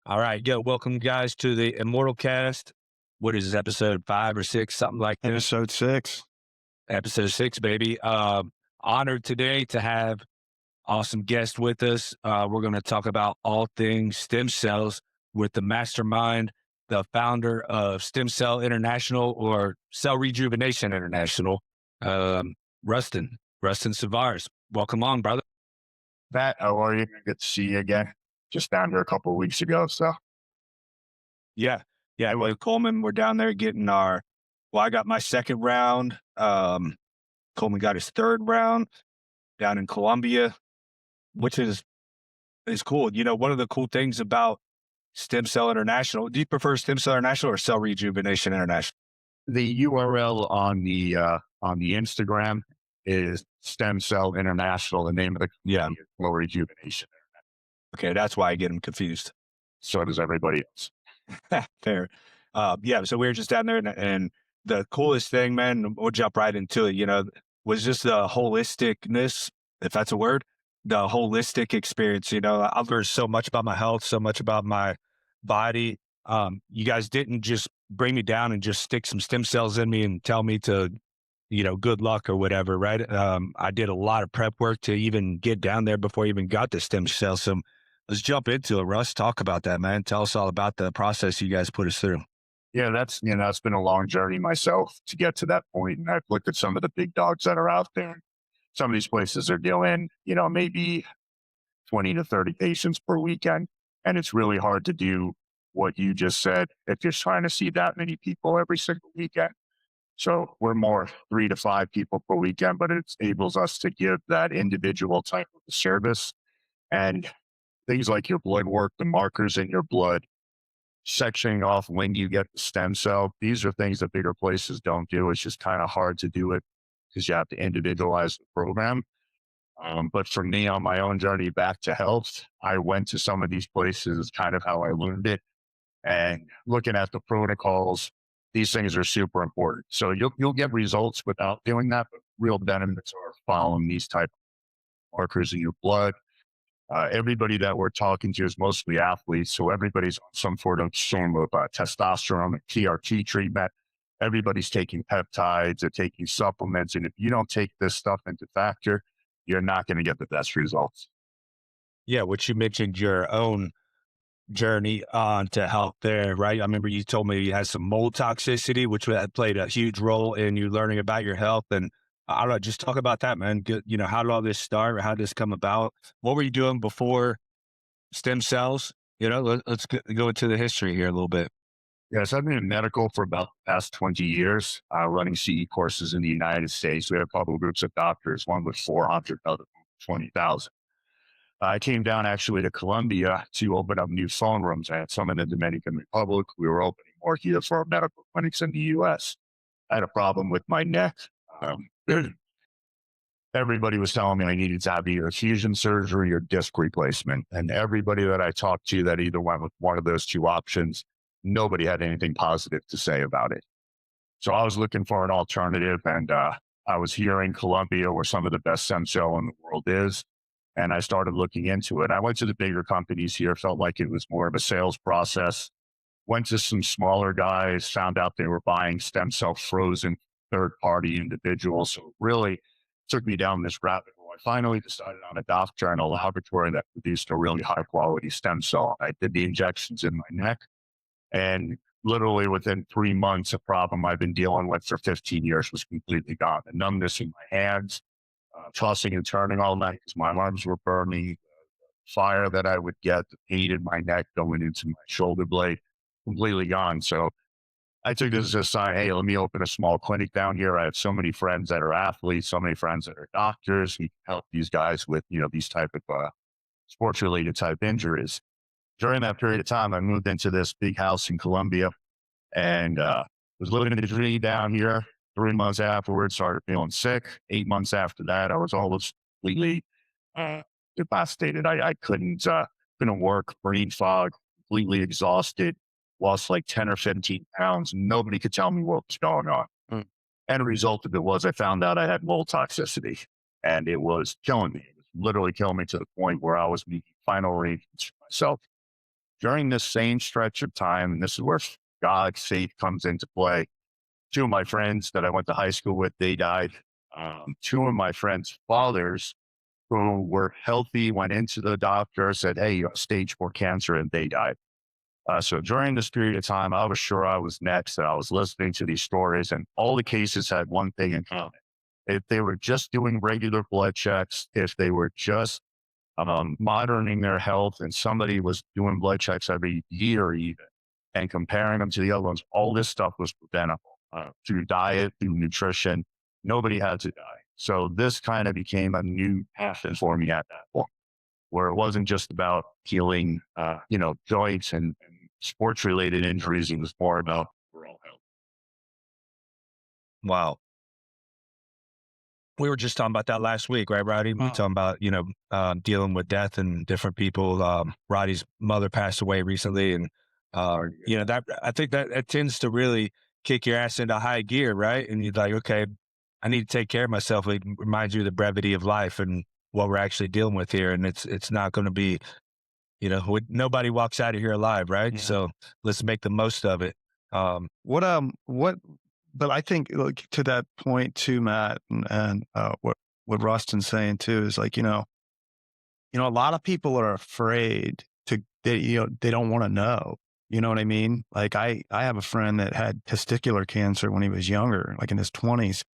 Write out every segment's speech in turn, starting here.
All right. Yeah. Welcome, guys, to the Immortal Cast. What is this, episode 5 or 6, something like this? Episode 6. Episode 6, baby. Honored today to have awesome guest with us. We're going to talk about all things stem cells with the mastermind, the founder of Stem Cell International or Cell Rejuvenation International, um, Rustin Savarese. Welcome on, brother. Matt, how are you? Good to see you again. Just down here a couple of weeks ago. So, Yeah. Yeah. Well, Coleman, we're down there getting I got my second round. Coleman got his third round down in Colombia, which is cool. You know, one of the cool things about Stem Cell International, do you prefer Stem Cell International or Cell Rejuvenation International? the URL on the Instagram is Stem Cell International. The name of the Yeah. company is Flow Rejuvenation. Okay. That's why I get them confused. So does everybody else. Fair. Yeah. So we were just down there and the coolest thing, man, we'll jump right into it, was just the holisticness, if that's a word, the holistic experience. I've learned so much about my health, so much about my body. You guys didn't just bring me down and just stick some stem cells in me and tell me to, good luck or whatever, right? I did a lot of prep work to even get down there before I even got the stem cells. So let's jump into it, Russ. Talk about that, man. Tell us all about the process you guys put us through. Yeah, it's been a long journey myself to get to that point. And I've looked at some of the big dogs that are out there. Some of these places are doing, maybe 20 to 30 patients per weekend. And it's really hard to do what you just said if you're trying to see that many people every single weekend. So we're more 3 to 5 people per weekend, but it enables us to give that individual type of service and things like your blood work, the markers in your blood, sectioning off when you get the stem cell. These are things that bigger places don't do. It's just kind of hard to do it because you have to individualize the program. But for me, on my own journey back to health, I went to some of these places, kind of how I learned it, and looking at the protocols. These things are super important. So you'll get results without doing that, but real benefits are following these type of markers in your blood. Everybody that we're talking to is mostly athletes, so everybody's on some sort of testosterone and TRT treatment. Everybody's taking peptides or taking supplements, and if you don't take this stuff into factor, you're not going to get the best results. Yeah, which you mentioned your own journey on to health there, right? I remember you told me you had some mold toxicity, which had played a huge role in you learning about your health. And I don't know, just talk about that, man. Good, how did all this start? How did this come about? What were you doing before stem cells? Let's go into the history here a little bit. Yes, I've been in medical for about the past 20 years, running CE courses in the United States. We have a couple of groups of doctors, one with 400, other with 20,000. I came down actually to Colombia to open up new phone rooms. I had some in the Dominican Republic. We were opening more here for our medical clinics in the US. I had a problem with my neck. Um, Everybody was telling me I needed to have either fusion surgery or disc replacement. And everybody that I talked to that either went with one of those two options, nobody had anything positive to say about it. So I was looking for an alternative, and I was here in Colombia where some of the best stem cell in the world is. And I started looking into it. I went to the bigger companies here, felt like it was more of a sales process. Went to some smaller guys, found out they were buying stem cell frozen third party individuals. So it really took me down this rabbit hole. I finally decided on a doctor and a laboratory that produced a really high quality stem cell. I did the injections in my neck, and literally within 3 months, a problem I've been dealing with for 15 years was completely gone. The numbness in my hands, tossing and turning all night because my arms were burning, fire that I would get, the pain in my neck going into my shoulder blade, completely gone. So I took this as a sign, hey, let me open a small clinic down here. I have so many friends that are athletes, so many friends that are doctors. We can help these guys with, these type of sports related type injuries. During that period of time, I moved into this big house in Colombia and was living in the dream down here. 3 months afterwards, started feeling sick. 8 months after that, I was almost completely devastated. I couldn't work, brain fog, completely exhausted, lost like 10 or 15 pounds. Nobody could tell me what was going on. Mm. And the result of it was I found out I had mold toxicity, and it was killing me. It was literally killing me to the point where I was making final arrangements for myself during this same stretch of time, and this is where God's faith comes into play. Two of my friends that I went to high school with, they died. Two of my friends' fathers who were healthy went into the doctor, said, "Hey, you have stage 4 cancer," and they died. So during this period of time, I was sure I was next, and I was listening to these stories, and all the cases had one thing in common. If they were just doing regular blood checks, if they were just monitoring their health, and somebody was doing blood checks every year even, and comparing them to the other ones, all this stuff was preventable through diet, through nutrition. Nobody had to die. So this kind of became a new passion for me at that point, where it wasn't just about healing, joints and sports related injuries. It was more about overall health. Wow. We were just talking about that last week, right, Roddy? We were talking about, dealing with death and different people. Roddy's mother passed away recently. And, that I think that it tends to really kick your ass into high gear, right? And you're like, okay, I need to take care of myself. It reminds you of the brevity of life and what we're actually dealing with here. And it's not going to be, nobody walks out of here alive, right? Yeah. So let's make the most of it. But I think, like, to that point too, Matt, and what Rustin's saying too is, like, a lot of people are afraid they don't want to know. You know what I mean? Like, I have a friend that had testicular cancer when he was younger, like in his 20s.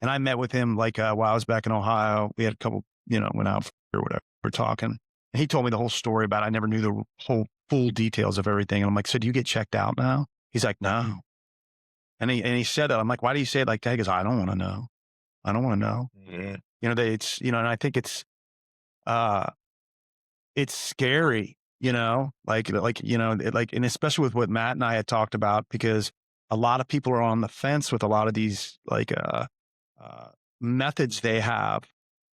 And I met with him while I was back in Ohio. We had a couple, went out or whatever. We're talking. And he told me the whole story about it. I never knew the whole full details of everything. And I'm like, so do you get checked out now? He's like, no. And he said that. I'm like, why do you say it like that? He goes, I don't want to know. I don't want to know. Yeah. And I think it's scary, and especially with what Matt and I had talked about, because a lot of people are on the fence with a lot of these methods they have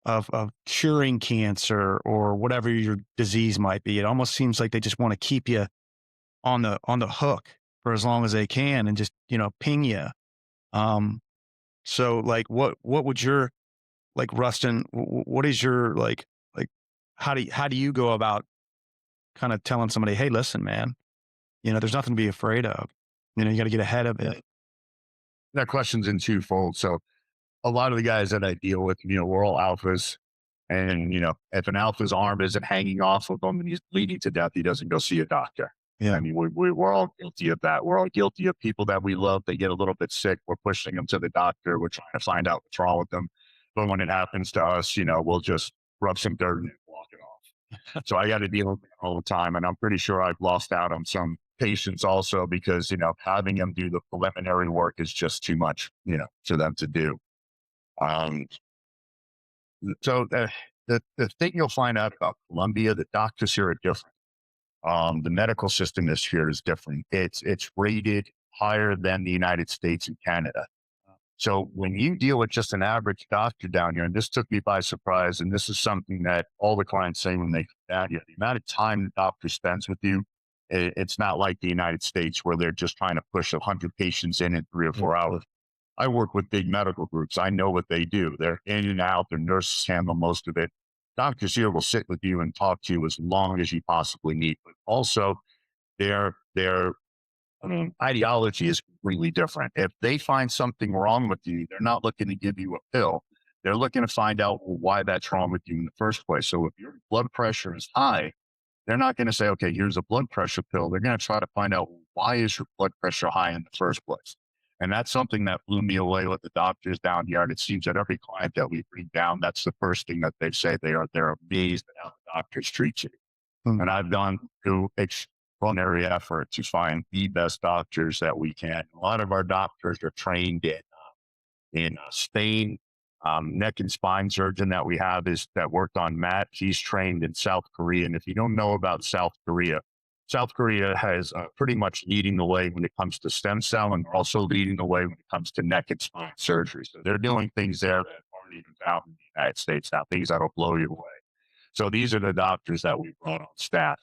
of curing cancer or whatever your disease might be. It almost seems like they just want to keep you on the hook for as long as they can and just, ping you. So what would your, Rustin, what is your, how do you go about kind of telling somebody, hey, listen, man, there's nothing to be afraid of. You got to get ahead of it. That question's in twofold. So a lot of the guys that I deal with, we're all alphas. And, if an alpha's arm isn't hanging off of him and he's bleeding to death, he doesn't go see a doctor. Yeah. I mean, we're all guilty of that. We're all guilty of people that we love that get a little bit sick. We're pushing them to the doctor. We're trying to find out what's wrong with them. But when it happens to us, we'll just rub some dirt in it and walk it off. So I got to deal with it all the time. And I'm pretty sure I've lost out on some patients also because, having them do the preliminary work is just too much, for them to do. So the thing you'll find out about Colombia, the doctors here are different. The medical system here is different. It's rated higher than the United States and Canada. So when you deal with just an average doctor down here, and this took me by surprise, and this is something that all the clients say when they come down here, the amount of time the doctor spends with you, it's not like the United States where they're just trying to push 100 patients in 3 or 4 hours. I work with big medical groups. I know what they do. They're in and out. Their nurses handle most of it. Doctors here will sit with you and talk to you as long as you possibly need. But also, their ideology is really different. If they find something wrong with you, they're not looking to give you a pill. They're looking to find out why that's wrong with you in the first place. So if your blood pressure is high, they're not going to say, okay, here's a blood pressure pill. They're going to try to find out, why is your blood pressure high in the first place? And that's something that blew me away with the doctors down here. And it seems that every client that we bring down, that's the first thing that they say. They're amazed at how the doctors treat you. Mm-hmm. And I've gone through extraordinary effort to find the best doctors that we can. A lot of our doctors are trained in Spain. Neck and spine surgeon that we have that worked on Matt. He's trained in South Korea. And if you don't know about South Korea has pretty much leading the way when it comes to stem cell, and also leading the way when it comes to neck and spine surgery. So they're doing things there that aren't even found in the United States now, things that'll blow you away. So these are the doctors that we brought on staff.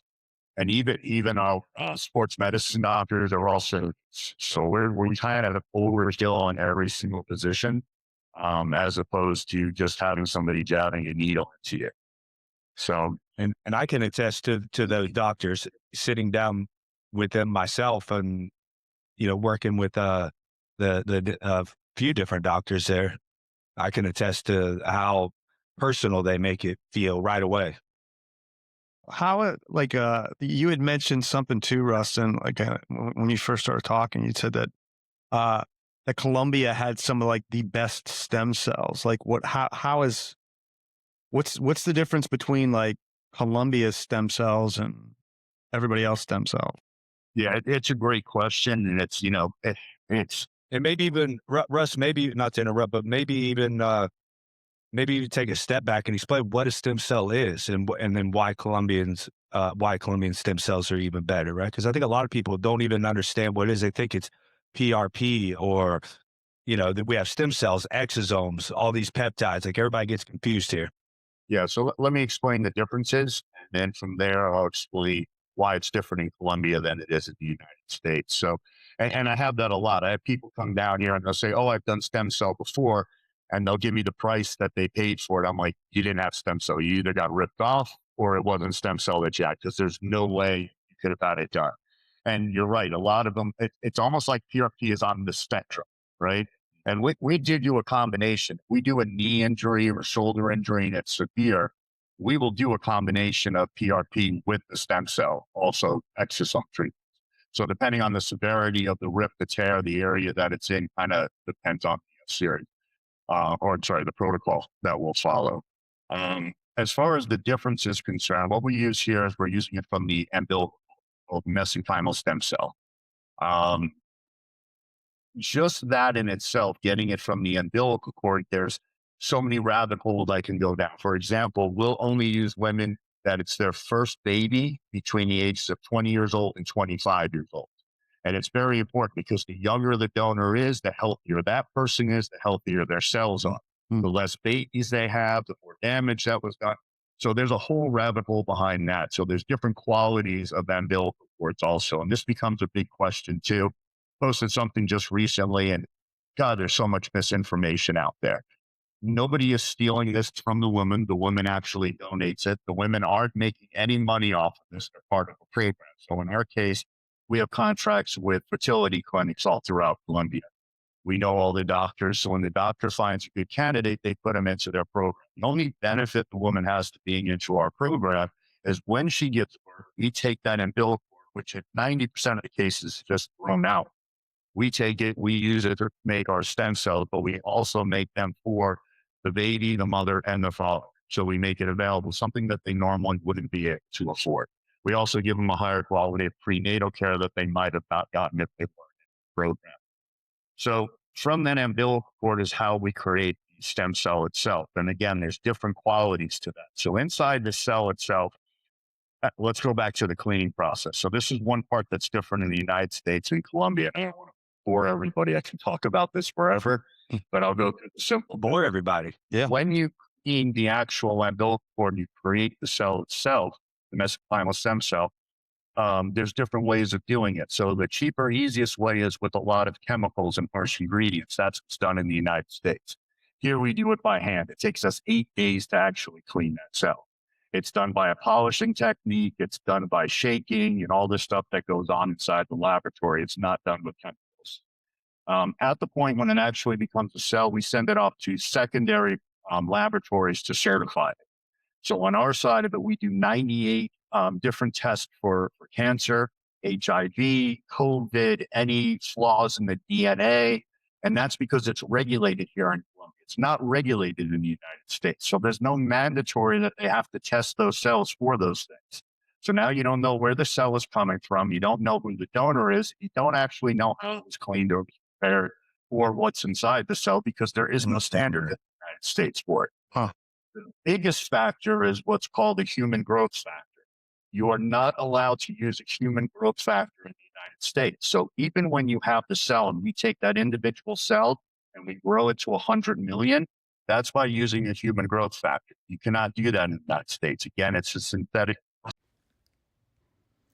And even our sports medicine doctors are also, so we kind of overkill on every single position, as opposed to just having somebody jabbing a needle into you. So And I can attest to those doctors, sitting down with them myself, and working with the few different doctors there. I can attest to how personal they make it feel right away. You had mentioned something too, Rustin, when you first started talking, you said that that Colombia had some of like the best stem cells. What's the difference between like Colombia's stem cells and everybody else's stem cells? Yeah, it's a great question, and it's And maybe even Russ, maybe not to interrupt, but maybe you take a step back and explain what a stem cell is, and then why Colombian stem cells are even better, right? Because I think a lot of people don't even understand what it is. They think it's PRP, or that we have stem cells, exosomes, all these peptides. Like, everybody gets confused here. Yeah, so let me explain the differences, and then from there I'll explain why it's different in Colombia than it is in the United States. So, and I have that a lot. I have people come down here and they'll say, "Oh, I've done stem cell before," and they'll give me the price that they paid for it. I'm like, "You didn't have stem cell. You either got ripped off or it wasn't stem cell that you had, because there's no way you could have had it done." And you're right. A lot of them, it's almost like PRP is on the spectrum, right? And we did do a combination. We do a knee injury or shoulder injury and it's severe. We will do a combination of PRP with the stem cell, also exosome treatment. So depending on the severity of the rip, the tear, the area that it's in, kind of depends on the series, the protocol that we'll follow. As far as the difference is concerned, what we use here is we're using it from the umbilical mesenchymal stem cell. Just that in itself, getting it from the umbilical cord, there's so many rabbit holes I can go down. For example, we'll only use women that it's their first baby between the ages of 20 years old and 25 years old. And it's very important, because the younger the donor is, the healthier that person is, the healthier their cells are. The less babies they have, the more damage that was done. So there's a whole rabbit hole behind that. So there's different qualities of umbilical cords also. And this becomes a big question too. Posted something just recently, and God, there's so much misinformation out there. Nobody is stealing this from the woman. The woman actually donates it. The women aren't making any money off of this. They're part of a program. So in our case, we have contracts with fertility clinics all throughout Colombia. We know all the doctors. So when the doctor finds a good candidate, they put them into their program. The only benefit the woman has to being into our program is when she gets work, we take that umbilical cord, which in 90% of the cases is just thrown out. We take it, we use it to make our stem cells, but we also make them for the baby, the mother, and the father. So we make it available, something that they normally wouldn't be able to afford. We also give them a higher quality of prenatal care that they might have not gotten if they weren't in the program. So from that umbilical cord is how we create the stem cell itself. And again, there's different qualities to that. So inside the cell itself, let's go back to the cleaning process. So this is one part that's different in the United States and Colombia. I don't want to bore everybody. I can talk about this forever, but I'll go through the simple. Bore everybody. Yeah. When you clean the actual umbilical cord, you create the cell itself, the mesenchymal stem cell. There's different ways of doing it. So the cheaper, easiest way is with a lot of chemicals and harsh ingredients. That's what's done in the United States. Here we do it by hand. It takes us 8 days to actually clean that cell. It's done by a polishing technique. It's done by shaking and all this stuff that goes on inside the laboratory. It's not done with chemicals. At the point when it actually becomes a cell, we send it off to secondary laboratories to certify it. So on our side of it, we do 98 different tests for cancer, HIV, COVID, any flaws in the DNA. And that's because it's regulated here in Colombia. It's not regulated in the United States. So there's no mandatory that they have to test those cells for those things. So now you don't know where the cell is coming from. You don't know who the donor is. You don't actually know how it was cleaned or prepared or what's inside the cell, because there is no standard in the United States for it. The biggest factor is what's called a human growth factor. You are not allowed to use a human growth factor in the United States. So even when you have the cell and we take that individual cell and we grow it to 100 million, that's by using a human growth factor. You cannot do that in the United States. Again, it's a synthetic.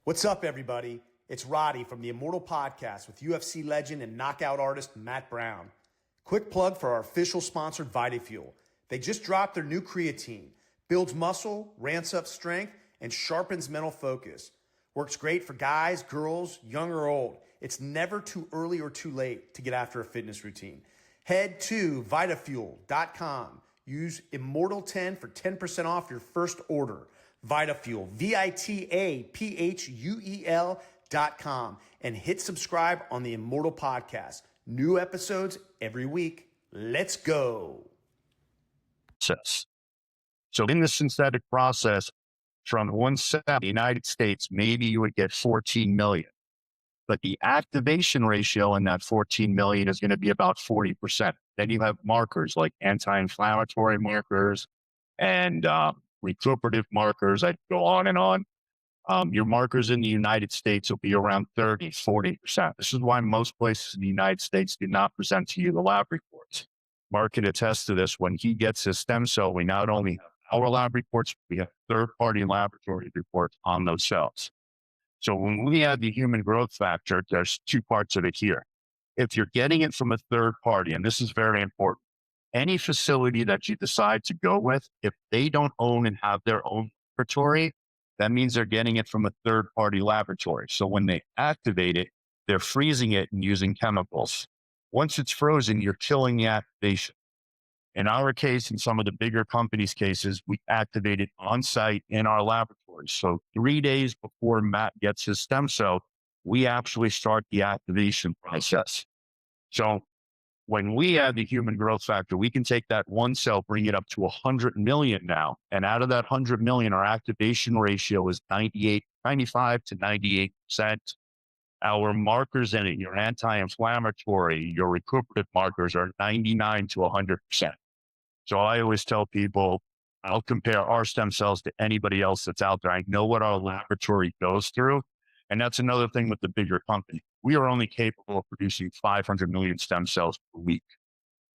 What's up, everybody? It's Roddy from the Immortal Podcast with UFC legend and knockout artist Matt Brown. Quick plug for our official sponsor, VitaFuel. They just dropped their new creatine, Builds muscle, ramps up strength, and sharpens mental focus. Works great for guys, girls, young or old. It's never too early or too late to get after a fitness routine. Head to vitafuel.com. Use Immortal10 for 10% off your first order. Vitafuel, VITAPHUEL.com, and hit subscribe on the Immortal Podcast. New episodes every week. Let's go. So in the synthetic process, from one cell in the United States, maybe you would get 14 million. But the activation ratio in that 14 million is going to be about 40%. Then you have markers like anti-inflammatory markers and recuperative markers. I go on and on. Your markers in the United States will be around 30, 40%. This is why most places in the United States do not present to you the lab reports. Mark can attest to this. When he gets his stem cell, we not only have our lab reports, we have third-party laboratory reports on those cells. So when we add the human growth factor, there's two parts of it here. If you're getting it from a third party, and this is very important, any facility that you decide to go with, if they don't own and have their own laboratory, that means they're getting it from a third party laboratory. So when they activate it, they're freezing it and using chemicals. Once it's frozen, you're killing the activation. In our case, in some of the bigger companies' cases, we activate it on site in our laboratory. So 3 days before Matt gets his stem cell, we actually start the activation process. So when we add the human growth factor, we can take that one cell, bring it up to 100 million now. And out of that 100 million, our activation ratio is 95 to 98%. Our markers in it, your anti-inflammatory, your recuperative markers are 99 to 100%. So I always tell people, I'll compare our stem cells to anybody else that's out there. I know what our laboratory goes through. And that's another thing with the bigger company. We are only capable of producing 500 million stem cells per week.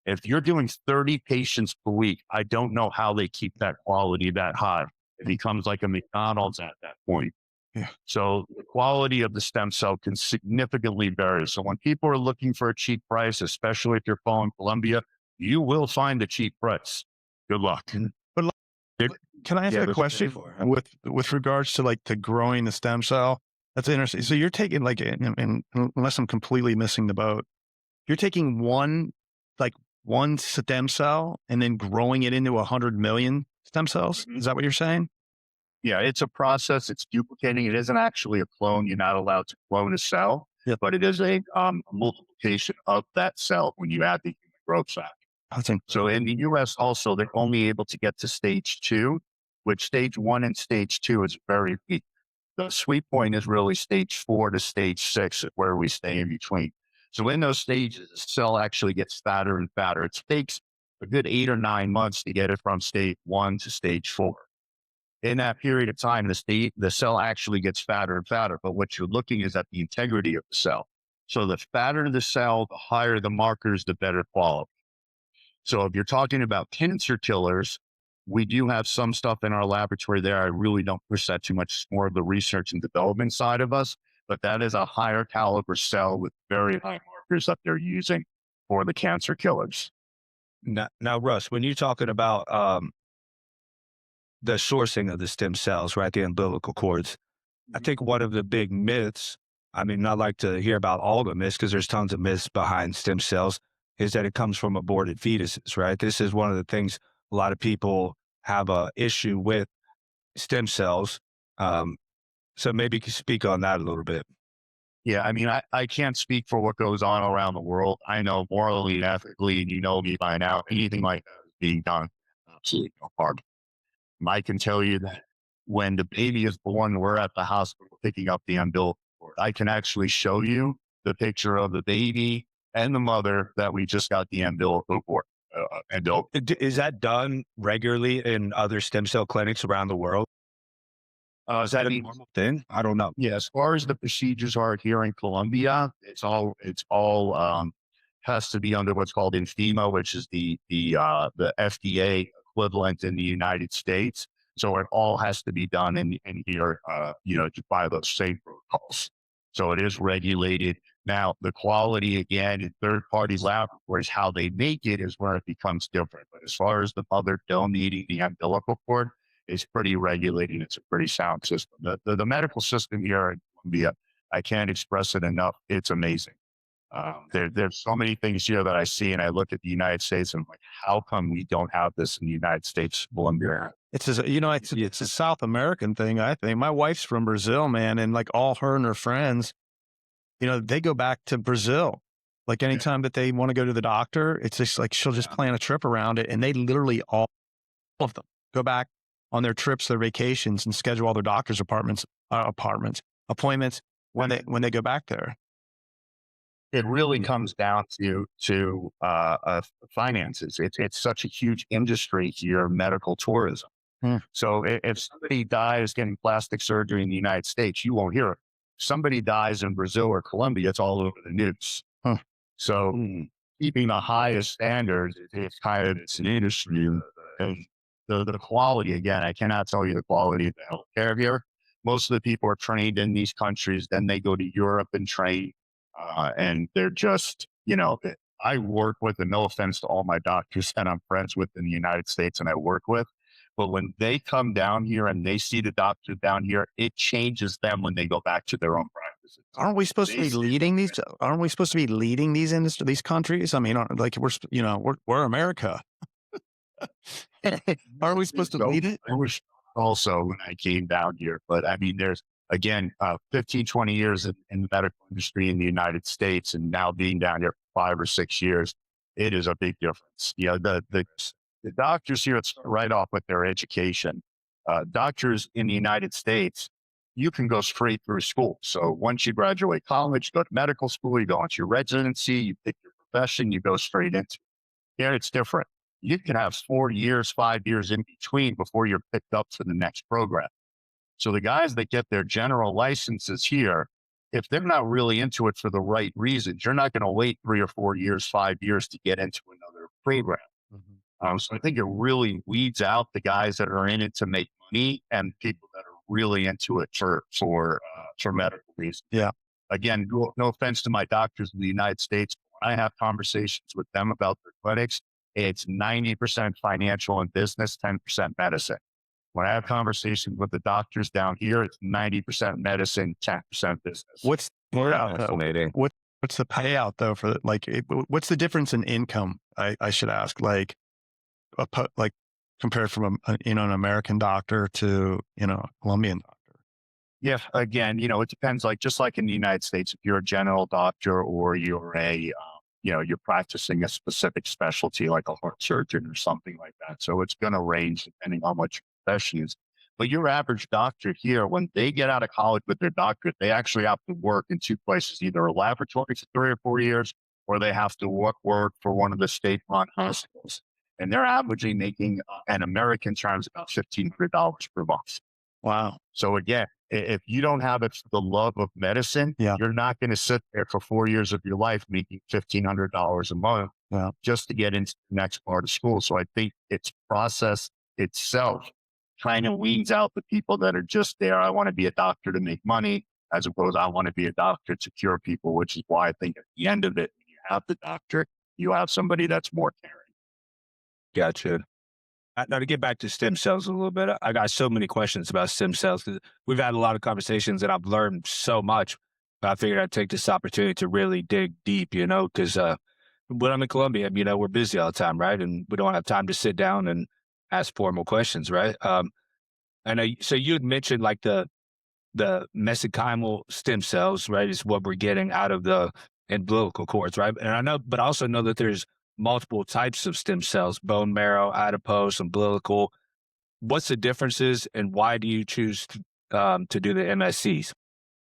If you're doing 30 patients per week, I don't know how they keep that quality that high. It becomes like a McDonald's at that point. Yeah. So the quality of the stem cell can significantly vary. So when people are looking for a cheap price, especially if you're following Columbia, you will find a cheap price. Good luck. But can I ask a question with regards to like to growing the stem cell? That's interesting. So you're taking like, and unless I'm completely missing the boat, you're taking one stem cell and then growing it into 100 million stem cells. Is that what you're saying? Yeah, it's a process. It's duplicating. It isn't actually a clone. You're not allowed to clone a cell, but it is a multiplication of that cell when you add the human growth factor. So in the US also, they're only able to get to stage 2, which stage 1 and stage 2 is very weak. The sweet point is really stage 4 to stage 6, where we stay in between. So in those stages, the cell actually gets fatter and fatter. It takes a good 8 or 9 months to get it from stage 1 to stage 4. In that period of time, the cell actually gets fatter and fatter. But what you're looking is at the integrity of the cell. So the fatter the cell, the higher the markers, the better quality. So if you're talking about cancer killers, we do have some stuff in our laboratory there. I really don't push that too much. It's more of the research and development side of us, but that is a higher caliber cell with very high markers that they're using for the cancer killers. Now, Russ, when you're talking about the sourcing of the stem cells, right, the umbilical cords, I think one of the big myths, I mean, I like to hear about all the myths because there's tons of myths behind stem cells, is that it comes from aborted fetuses, right? This is one of the things a lot of people have a issue with stem cells. So maybe you can speak on that a little bit. Yeah, I mean, I can't speak for what goes on around the world. I know morally and ethically, and you know me by now, anything like that is being done. Absolutely no harm. I can tell you that when the baby is born, we're at the hospital picking up the umbilical cord. I can actually show you the picture of the baby and the mother that we just got the umbilical cord. Is that done regularly in other stem cell clinics around the world? Is that a normal thing? I don't know. Yeah, as far as the procedures are here in Colombia, it's all has to be under what's called INFEMA, which is the FDA equivalent in the United States. So it all has to be done in here, by those same protocols. So it is regulated. Now, the quality, again, in third-party laboratories, how they make it is where it becomes different. But as far as the mother donating the umbilical cord, is pretty regulated. It's a pretty sound system. The medical system here in Colombia, I can't express it enough. It's amazing. There's so many things here that I see, and I look at the United States and I'm like, how come we don't have this in the United States, Colombia? It's it's a South American thing, I think. My wife's from Brazil, man, and like all her and her friends, they go back to Brazil. Like anytime that they want to go to the doctor, it's just like she'll just plan a trip around it, and they literally all of them go back on their trips, their vacations, and schedule all their doctor's appointments when they go back there. It really comes down to finances. It's such a huge industry here, medical tourism. So if somebody dies getting plastic surgery in the United States, you won't hear it. If somebody dies in Brazil or Colombia, it's all over the news. So keeping the highest standards, it's an industry. And the quality, again, I cannot tell you the quality of the healthcare here. Most of the people are trained in these countries, then they go to Europe and train. And they're just, I work with, and no offense to all my doctors that I'm friends with in the United States and I work with, but when they come down here and they see the doctor down here, it changes them when they go back to their own practices. Aren't we supposed to be leading these? Aren't we supposed to be leading these these countries? I mean, like we're America. Aren't we supposed to lead it? I was also when I came down here, but I mean, there's again 15, 20 years in the medical industry in the United States, and now being down here for 5 or 6 years, it is a big difference. The doctors here, it's right off with their education. Doctors in the United States, you can go straight through school. So once you graduate college, you go to medical school, you go into your residency, you pick your profession, you go straight into it. Here it's different. You can have 4 years, 5 years in between before you're picked up for the next program. So the guys that get their general licenses here, if they're not really into it for the right reasons, you're not going to wait 3 or 4 years, 5 years to get into another program. So I think it really weeds out the guys that are in it to make money and people that are really into it for medical reasons. Yeah. Again, no offense to my doctors in the United States. When I have conversations with them about their clinics, it's 90% financial and business, 10% medicine. When I have conversations with the doctors down here, it's 90% medicine, 10% business. What's the payout though for what's the difference in income? I should ask, like compared from an American doctor to a Colombian doctor. Yeah, again, it depends. Just like in the United States, if you're a general doctor or you're you're practicing a specific specialty like a heart surgeon or something like that. So it's going to range depending on what your profession is. But your average doctor here, when they get out of college with their doctorate, they actually have to work in 2 places, either a laboratory for 3 or 4 years, or they have to work for one of the state-run hospitals. And they're averaging making, in American terms, about $1,500 per month. Wow. So again, if you don't have it for the love of medicine, you're not going to sit there for 4 years of your life making $1,500 a month just to get into the next part of school. So I think its process itself kind of weeds out the people that are just there. I want to be a doctor to make money, as opposed to I want to be a doctor to cure people, which is why I think at the end of it, when you have the doctor, you have somebody that's more caring. Gotcha. Now to get back to stem cells a little bit, I got so many questions about stem cells because we've had a lot of conversations and I've learned so much. I figured I'd take this opportunity to really dig deep, because when I'm in Colombia, we're busy all the time, right? And we don't have time to sit down and ask formal questions, right? So you had mentioned like the mesenchymal stem cells, right, is what we're getting out of the umbilical cords, right? And I also know that there's multiple types of stem cells: bone marrow, adipose, umbilical. What's the differences, and why do you choose to do the MSCs?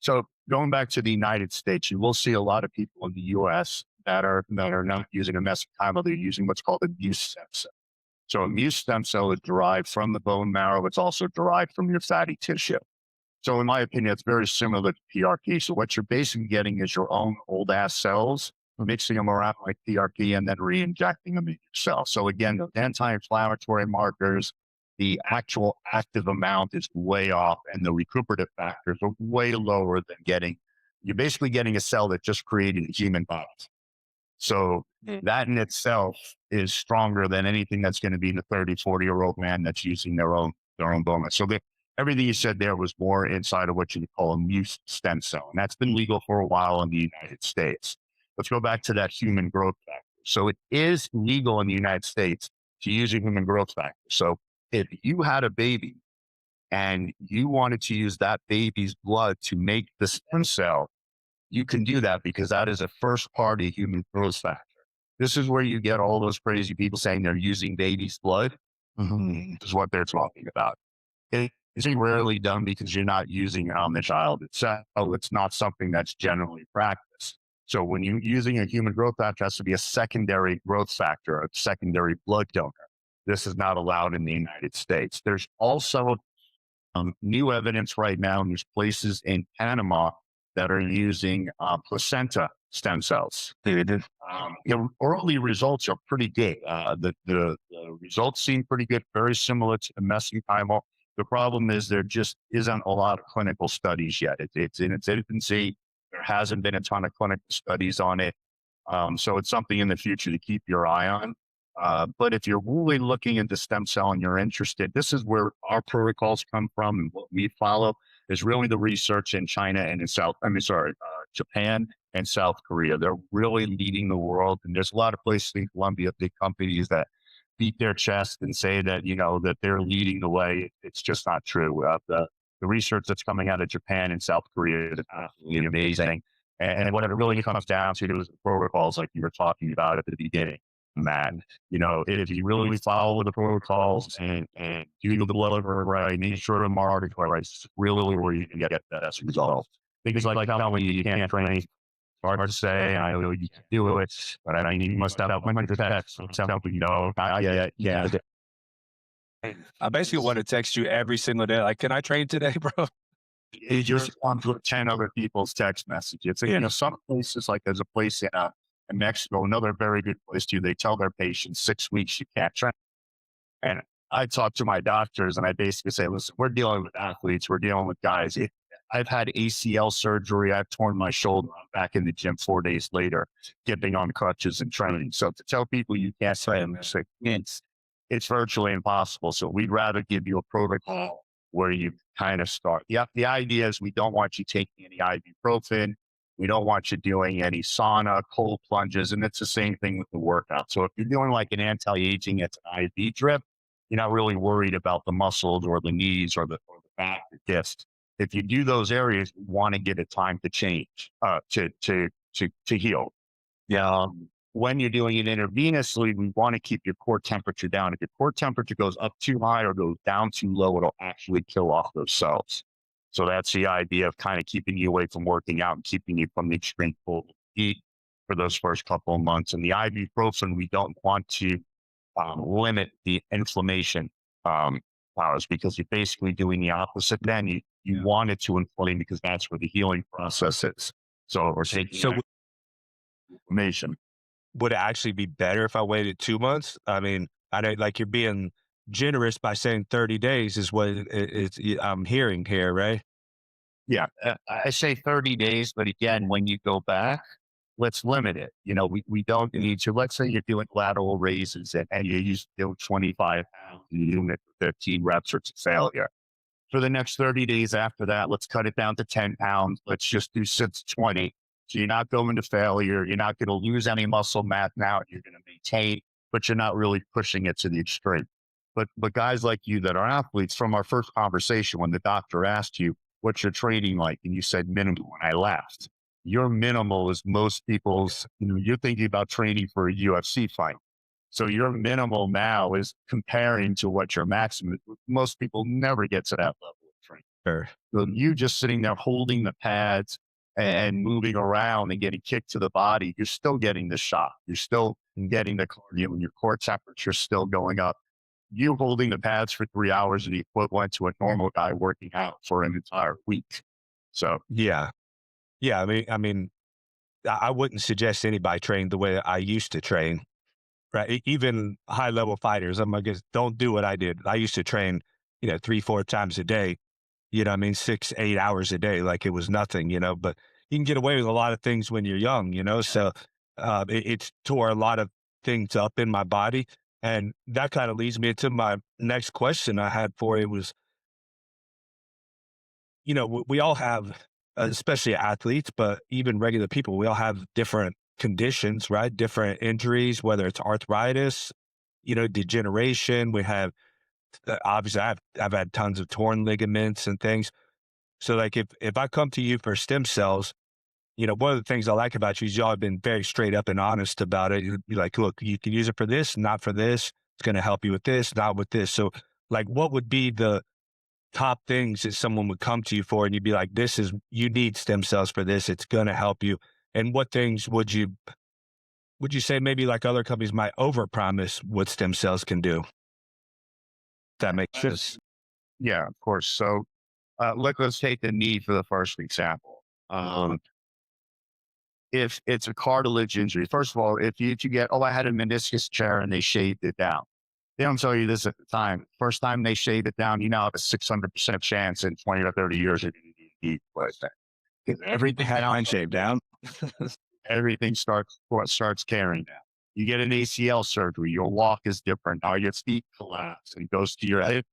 So going back to the United States, you will see a lot of people in the U.S. that are not using a mesenchymal; they're using what's called a Muse stem cell. So a Muse stem cell is derived from the bone marrow. It's also derived from your fatty tissue. So in my opinion, it's very similar to PRP. So what you're basically getting is your own old ass cells, mixing them around like PRP and then re-injecting them in your cell. So again, the anti-inflammatory markers, the actual active amount is way off, and the recuperative factors are way lower than you're basically getting a cell that just created a human body. So that in itself is stronger than anything that's going to be in a 30, 40-year-old man that's using their own their own bone. So everything you said there was more inside of what you call a mucin stem cell. And that's been legal for a while in the United States. Let's go back to that human growth factor. So it is legal in the United States to use a human growth factor. So if you had a baby and you wanted to use that baby's blood to make the stem cell, you can do that because that is a first party human growth factor. This is where you get all those crazy people saying they're using baby's blood. Is what they're talking about. It's rarely done because you're not using it on the child itself. It's not something that's generally practiced. So when you're using a human growth factor, it has to be a secondary growth factor, a secondary blood donor. This is not allowed in the United States. There's also new evidence right now, and there's places in Panama that are using placenta stem cells. Early results are pretty good. The results seem pretty good, very similar to the mesenchymal. The problem is there just isn't a lot of clinical studies yet. It's in its infancy. There hasn't been a ton of clinical studies on it. So it's something in the future to keep your eye on. But if you're really looking into stem cell and you're interested, this is where our protocols come from, and what we follow is really the research in China and in Japan and South Korea. They're really leading the world. And there's a lot of places in Colombia, big companies that beat their chest and say that, that they're leading the way. It's just not true. The research that's coming out of Japan and South Korea is absolutely amazing. And what it really comes down to is the protocols like you were talking about at the beginning. Man, if you really follow the protocols and do the blood work right, make sure the market right, it's really where you can get the best result. Things like telling you can't train, it's hard to say. I know you can do it, but I need you must have my text. Something, yeah. I basically want to text you every single day. Like, can I train today, bro? You just want to 10 other people's text messages. Some places, like there's a place in Mexico, another very good place too. They tell their patients 6 weeks you can't train. And I talk to my doctors and I basically say, listen, we're dealing with athletes. We're dealing with guys. I've had ACL surgery. I've torn my shoulder. I'm back in the gym 4 days later, getting on crutches and training. So to tell people you can't train, it's virtually impossible. So we'd rather give you a protocol where you kind of start. The idea is we don't want you taking any ibuprofen. We don't want you doing any sauna, cold plunges, and it's the same thing with the workout. So if you're doing like an anti-aging, it's an IV drip, you're not really worried about the muscles or the knees or the back, the discs. If you do those areas, you want to get a time to change, to heal. Yeah. When you're doing it intravenously, we want to keep your core temperature down. If your core temperature goes up too high or goes down too low, it'll actually kill off those cells. So that's the idea of kind of keeping you away from working out and keeping you from the extreme cold heat for those first couple of months. And the ibuprofen, we don't want to limit the inflammation powers because you're basically doing the opposite. Then you want it to inflame because that's where the healing process is. So we're taking inflammation. Would it actually be better if I waited 2 months? I mean, I know like you're being generous by saying 30 days is what I'm hearing here, right? Yeah, I say 30 days, but again, when you go back, let's limit it. We don't need to, let's say you're doing lateral raises and you used to do 25 pounds and you're doing it for 15 reps or it's a failure. For the next 30 days after that, let's cut it down to 10 pounds. Let's just do 20. So you're not going to failure. You're not going to lose any muscle mass now. You're going to maintain, but you're not really pushing it to the extreme. But guys like you that are athletes, from our first conversation, when the doctor asked you, what's your training like? And you said minimal, and I laughed. Your minimal is most people's, you're thinking about training for a UFC fight. So your minimal now is comparing to what your maximum is. Most people never get to that level of training. Sure. So you just sitting there holding the pads and moving around and getting kicked to the body, you're still getting the shot. You're still getting the cardio and your core temperature is still going up. You holding the pads for 3 hours is the equivalent to a normal guy working out for an entire week. So yeah. I mean, I wouldn't suggest anybody train the way I used to train, right? Even high level fighters, I'm like, don't do what I did. I used to train, 3-4 times a day, 6-8 hours a day, like it was nothing, but you can get away with a lot of things when you're young, so it tore a lot of things up in my body. And that kind of leads me to my next question I had for you was, we all have, especially athletes, but even regular people, we all have different conditions, right? Different injuries, whether it's arthritis, degeneration. We have, obviously, I've had tons of torn ligaments and things. So, like, if I come to you for stem cells, one of the things I like about you is y'all have been very straight up and honest about it. You'd be like, look, you can use it for this, not for this. It's going to help you with this, not with this. So, like, what would be the top things that someone would come to you for, and you'd be like, you need stem cells for this. It's going to help you. And what things would you say maybe like other companies might overpromise what stem cells can do? If that makes sense. Yeah, of course. So let's take the knee for the first example. If it's a cartilage injury, first of all, if you get, I had a meniscus tear and they shaved it down. They don't tell you this at the time. First time they shave it down, you now have a 600% chance in 20 or 30 years you're going to need knee replacement. Everything Had mine shaved down. everything starts carrying down. You get an ACL surgery, your walk is different. Now your feet collapse and it goes to your hip,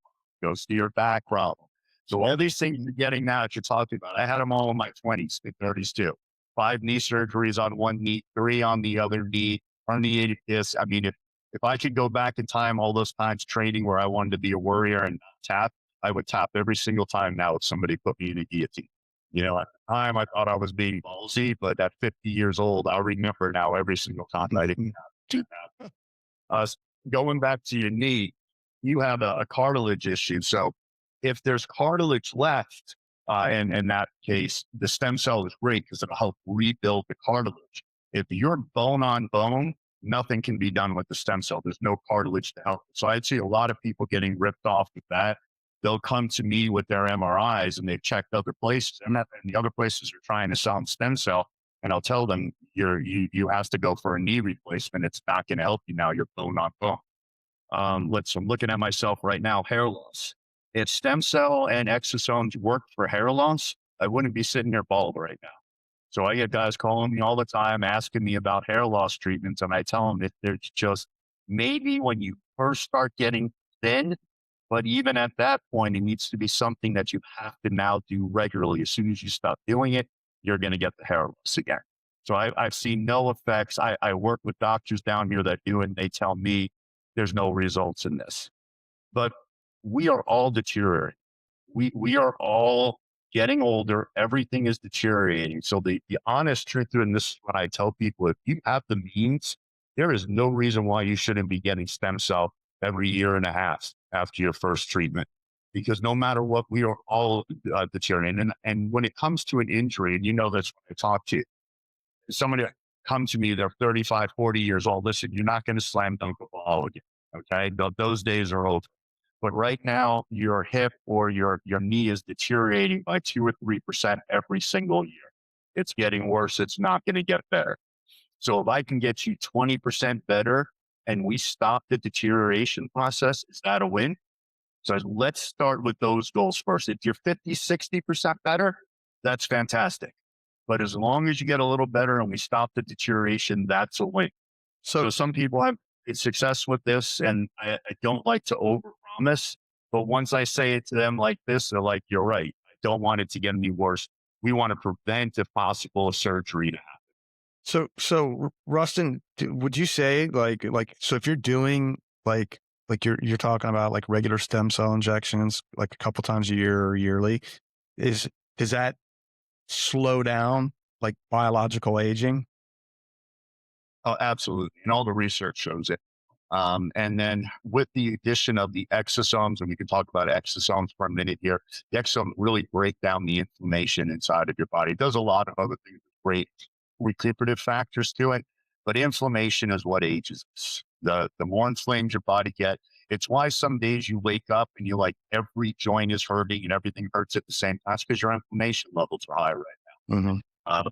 goes to your back problem. So all these things you're getting now that you're talking about, I had them all in my 20s, mid 30s too. 5 knee surgeries on one knee, 3 on the other knee, herniated disc. I mean, if I could go back in time, all those times training where I wanted to be a warrior and tap, I would tap every single time now if somebody put me in a guillotine. At the time I thought I was being ballsy, but at 50 years old, I'll remember now every single time I didn't do that. Going back to your knee, you have a cartilage issue. So if there's cartilage left, in that case, the stem cell is great because it'll help rebuild the cartilage. If you're bone on bone, nothing can be done with the stem cell. There's no cartilage to help. So I'd see a lot of people getting ripped off with that. They'll come to me with their MRIs and they've checked other places, and the other places are trying to sell them stem cell. And I'll tell them, you have to go for a knee replacement. It's not going to help you now. You're bone on bone. I'm looking at myself right now, hair loss. If stem cell and exosomes worked for hair loss, I wouldn't be sitting here bald right now. So I get guys calling me all the time, asking me about hair loss treatments. And I tell them that there's just maybe when you first start getting thin, but even at that point, it needs to be something that you have to now do regularly. As soon as you stop doing it, you're going to get the hair loss again. So I've seen no effects. I work with doctors down here that do it, and they tell me there's no results in this. But we are all deteriorating. We are all getting older. Everything is deteriorating. So the honest truth, and this is what I tell people, if you have the means, there is no reason why you shouldn't be getting stem cell every year and a half after your first treatment. Because no matter what, we are all deteriorating. And when it comes to an injury, and that's when I talk to you, somebody come to me, they're 35, 40 years old. Listen, you're not going to slam dunk a ball again. Okay. Those days are over. But right now, your hip or your knee is deteriorating by 2 or 3% every single year. It's getting worse. It's not going to get better. So if I can get you 20% better and we stop the deterioration process, is that a win? So let's start with those goals first. If you're 50, 60% better, that's fantastic. But as long as you get a little better and we stop the deterioration, that's a win. So some people have success with this, and I don't like to overpromise, but once I say it to them like this, they're like, you're right. I don't want it to get any worse. We want to prevent, if possible, a surgery to happen. So Rustin, would you say so if you're doing like you're talking about like regular stem cell injections like a couple times a year or yearly, does that slow down like biological aging? Oh, absolutely. And all the research shows it. And then with the addition of the exosomes, and we can talk about exosomes for a minute here, the exosomes really break down the inflammation inside of your body. It does a lot of other things, great recuperative factors to it, but inflammation is what ages us. The more inflamed your body gets, it's why some days you wake up and you're like, every joint is hurting and everything hurts at the same time. It's because your inflammation levels are high right now. Mm-hmm.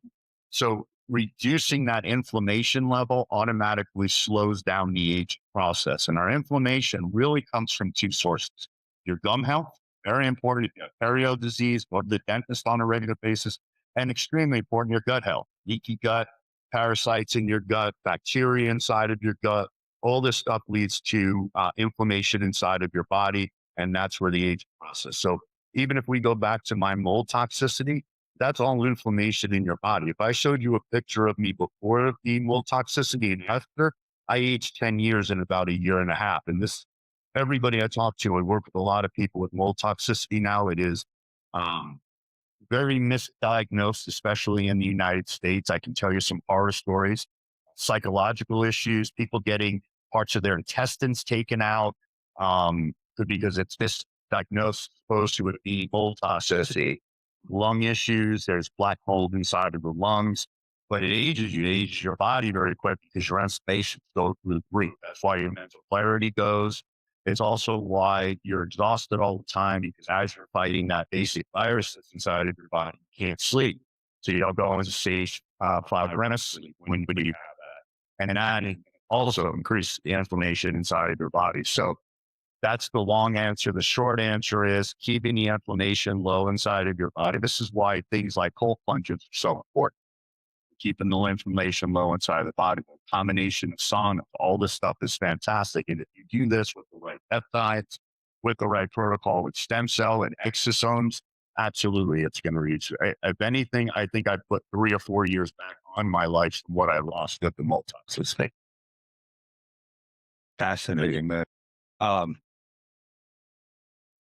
So reducing that inflammation level automatically slows down the aging process. And our inflammation really comes from 2 sources. Your gum health, very important. You have perio disease, go to the dentist on a regular basis, and extremely important, your gut health. Leaky gut, parasites in your gut, bacteria inside of your gut, All this stuff leads to inflammation inside of your body, and that's where the aging process. So even if we go back to my mold toxicity, that's all inflammation in your body. If I showed you a picture of me before the mold toxicity and after, I aged 10 years in about a year and a half. And this, everybody I talk to, I work with a lot of people with mold toxicity now. It is um, very misdiagnosed, especially in the United States. I can tell you some horror stories, psychological issues, people getting parts of their intestines taken out because it's misdiagnosed, supposed to be mold toxicity. Lung issues, there's black mold inside of the lungs, but it ages you, it ages your body very quick because your inflammation goes through the roof. That's why your mental clarity goes. It's also why you're exhausted all the time because as you're fighting that basic virus that's inside of your body, you can't sleep. So you don't go into stage 5 REM sleep when you have that. And that also increases the inflammation inside of your body. So that's the long answer. The short answer is keeping the inflammation low inside of your body. This is why things like cold plunges are so important. Keeping the inflammation low inside the body. The combination of sauna, all this stuff is fantastic. And if you do this with the right peptides, with the right protocol, with stem cell and exosomes, absolutely, it's going to reach. If anything, I think I put 3 or 4 years back on my life from what I lost at the multoxicity. Fascinating, man.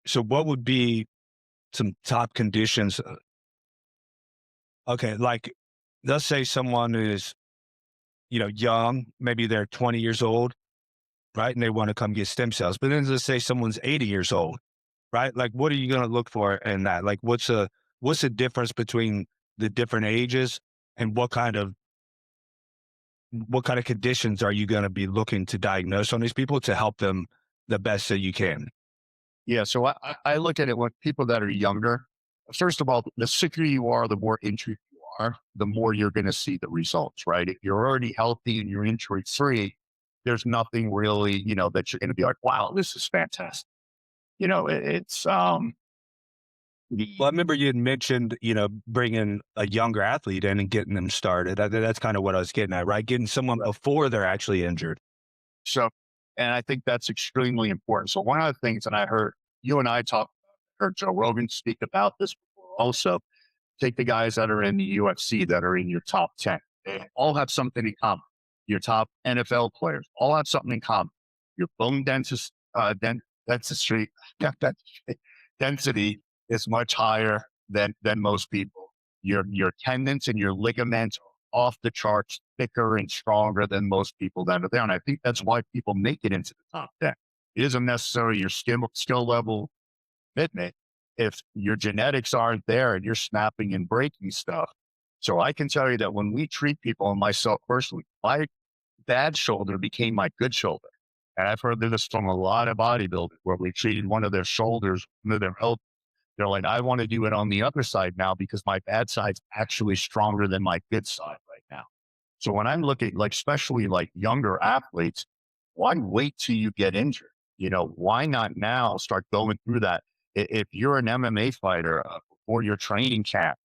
So what would be some top conditions? Okay, like let's say someone is, young, maybe they're 20 years old, right? And they want to come get stem cells. But then let's say someone's 80 years old, right? Like what are you going to look for in that? Like what's the difference between the different ages and what kind of conditions are you going to be looking to diagnose on these people to help them the best that you can? Yeah. So I look at it with people that are younger. First of all, the sicker you are, the more injured you are, the more you're going to see the results, right? If you're already healthy and you're injury free, there's nothing really, that you're going to be like, wow, this is fantastic. It's, Well, I remember you had mentioned, bringing a younger athlete in and getting them started. That's kind of what I was getting at, right? Getting someone before they're actually injured. so, and I think that's extremely important. So one of the things that I heard you and I heard Joe Rogan speak about this before also, take the guys that are in the UFC that are in your top 10. They all have something in common. Your top NFL players all have something in common. Your bone density, density is much higher than most people. Your tendons and your ligaments are off the charts, thicker and stronger than most people that are there. And I think that's why people make it into the top 10. It isn't necessarily your skill level commitment if your genetics aren't there and you're snapping and breaking stuff. So I can tell you that when we treat people, and myself personally, my bad shoulder became my good shoulder. And I've heard this from a lot of bodybuilders where we treated one of their shoulders, one of their elbows. They're like, I want to do it on the other side now because my bad side's actually stronger than my good side right now. So when I'm looking like, especially like younger athletes, why wait till you get injured? Why not now start going through that? If you're an MMA fighter or your training camp,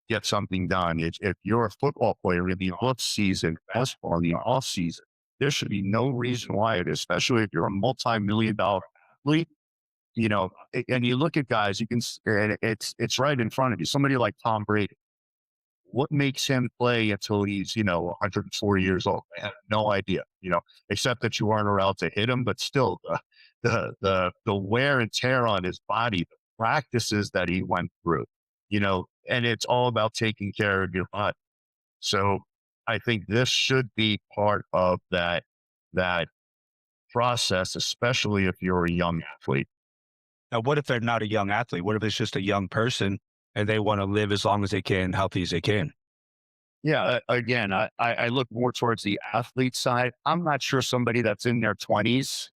get something done. If you're a football player in the off season, basketball in the off season, there should be no reason why it is, especially if you're a multi-million-dollar athlete. And you look at guys, and it's right in front of you. Somebody like Tom Brady, what makes him play until he's 104 years old? I have no idea. Except that you weren't allowed to hit him, but still, the wear and tear on his body, the practices that he went through, and it's all about taking care of your body. So I think this should be part of that process, especially if you're a young athlete. Now, what if they're not a young athlete? What if it's just a young person and they want to live as long as they can, healthy as they can? Yeah. Again, I look more towards the athlete side. I'm not sure somebody that's in their 20s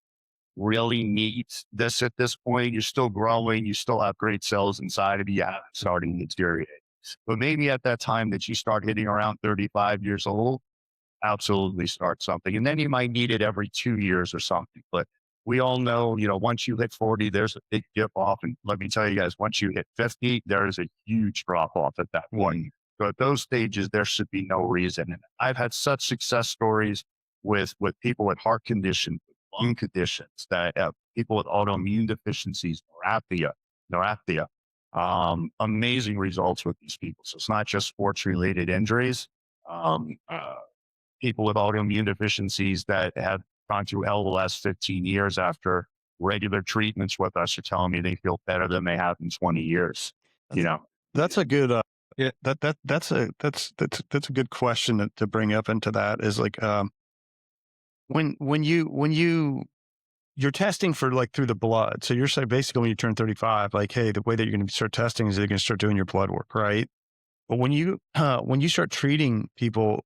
really needs this at this point. You're still growing. You still have great cells inside of you. You haven't starting to deteriorate. But maybe at that time that you start hitting around 35 years old, absolutely start something. And then you might need it every 2 years or something. But we all know, once you hit 40, there's a big dip off. And let me tell you guys, once you hit 50, there is a huge drop off at that point. So at those stages, there should be no reason. And I've had such success stories with people with heart conditions, lung conditions, that people with autoimmune deficiencies, neuropathy, amazing results with these people. So it's not just sports related injuries. Um, uh, People with autoimmune deficiencies that have gone through hell the last 15 years after regular treatments with us are telling me they feel better than they have in 20 years. You That's, know, that's a good, yeah, that's a good question to bring up into that is like, when you're testing for like through the blood. So you're saying basically when you turn 35, like, hey, the way that you're going to start testing is you're going to start doing your blood work, right? But when you start treating people,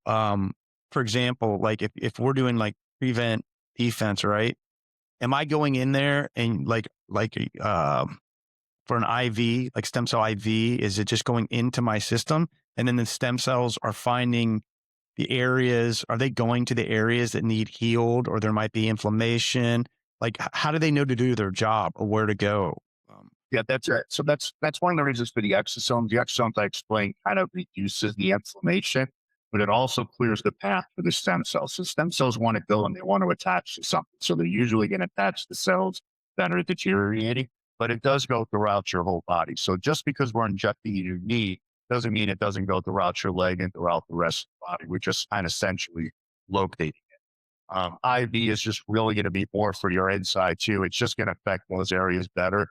for example, like if we're doing like prevent defense, right? Am I going in there and for an IV, like stem cell IV, is it just going into my system? And then the stem cells are finding the areas, are they going to the areas that need healed or there might be inflammation? Like, how do they know to do their job or where to go? yeah, that's it. So that's one of the reasons for the exosomes. The exosomes I explained kind of reduces the inflammation, but it also clears the path for the stem cells. So stem cells want to go and they want to attach to something. So they're usually going to attach to cells that are deteriorating, but it does go throughout your whole body. So just because we're injecting in your knee doesn't mean it doesn't go throughout your leg and throughout the rest of the body. We're just kind of essentially locating it. IV is just really going to be more for your inside too. It's just going to affect those areas better.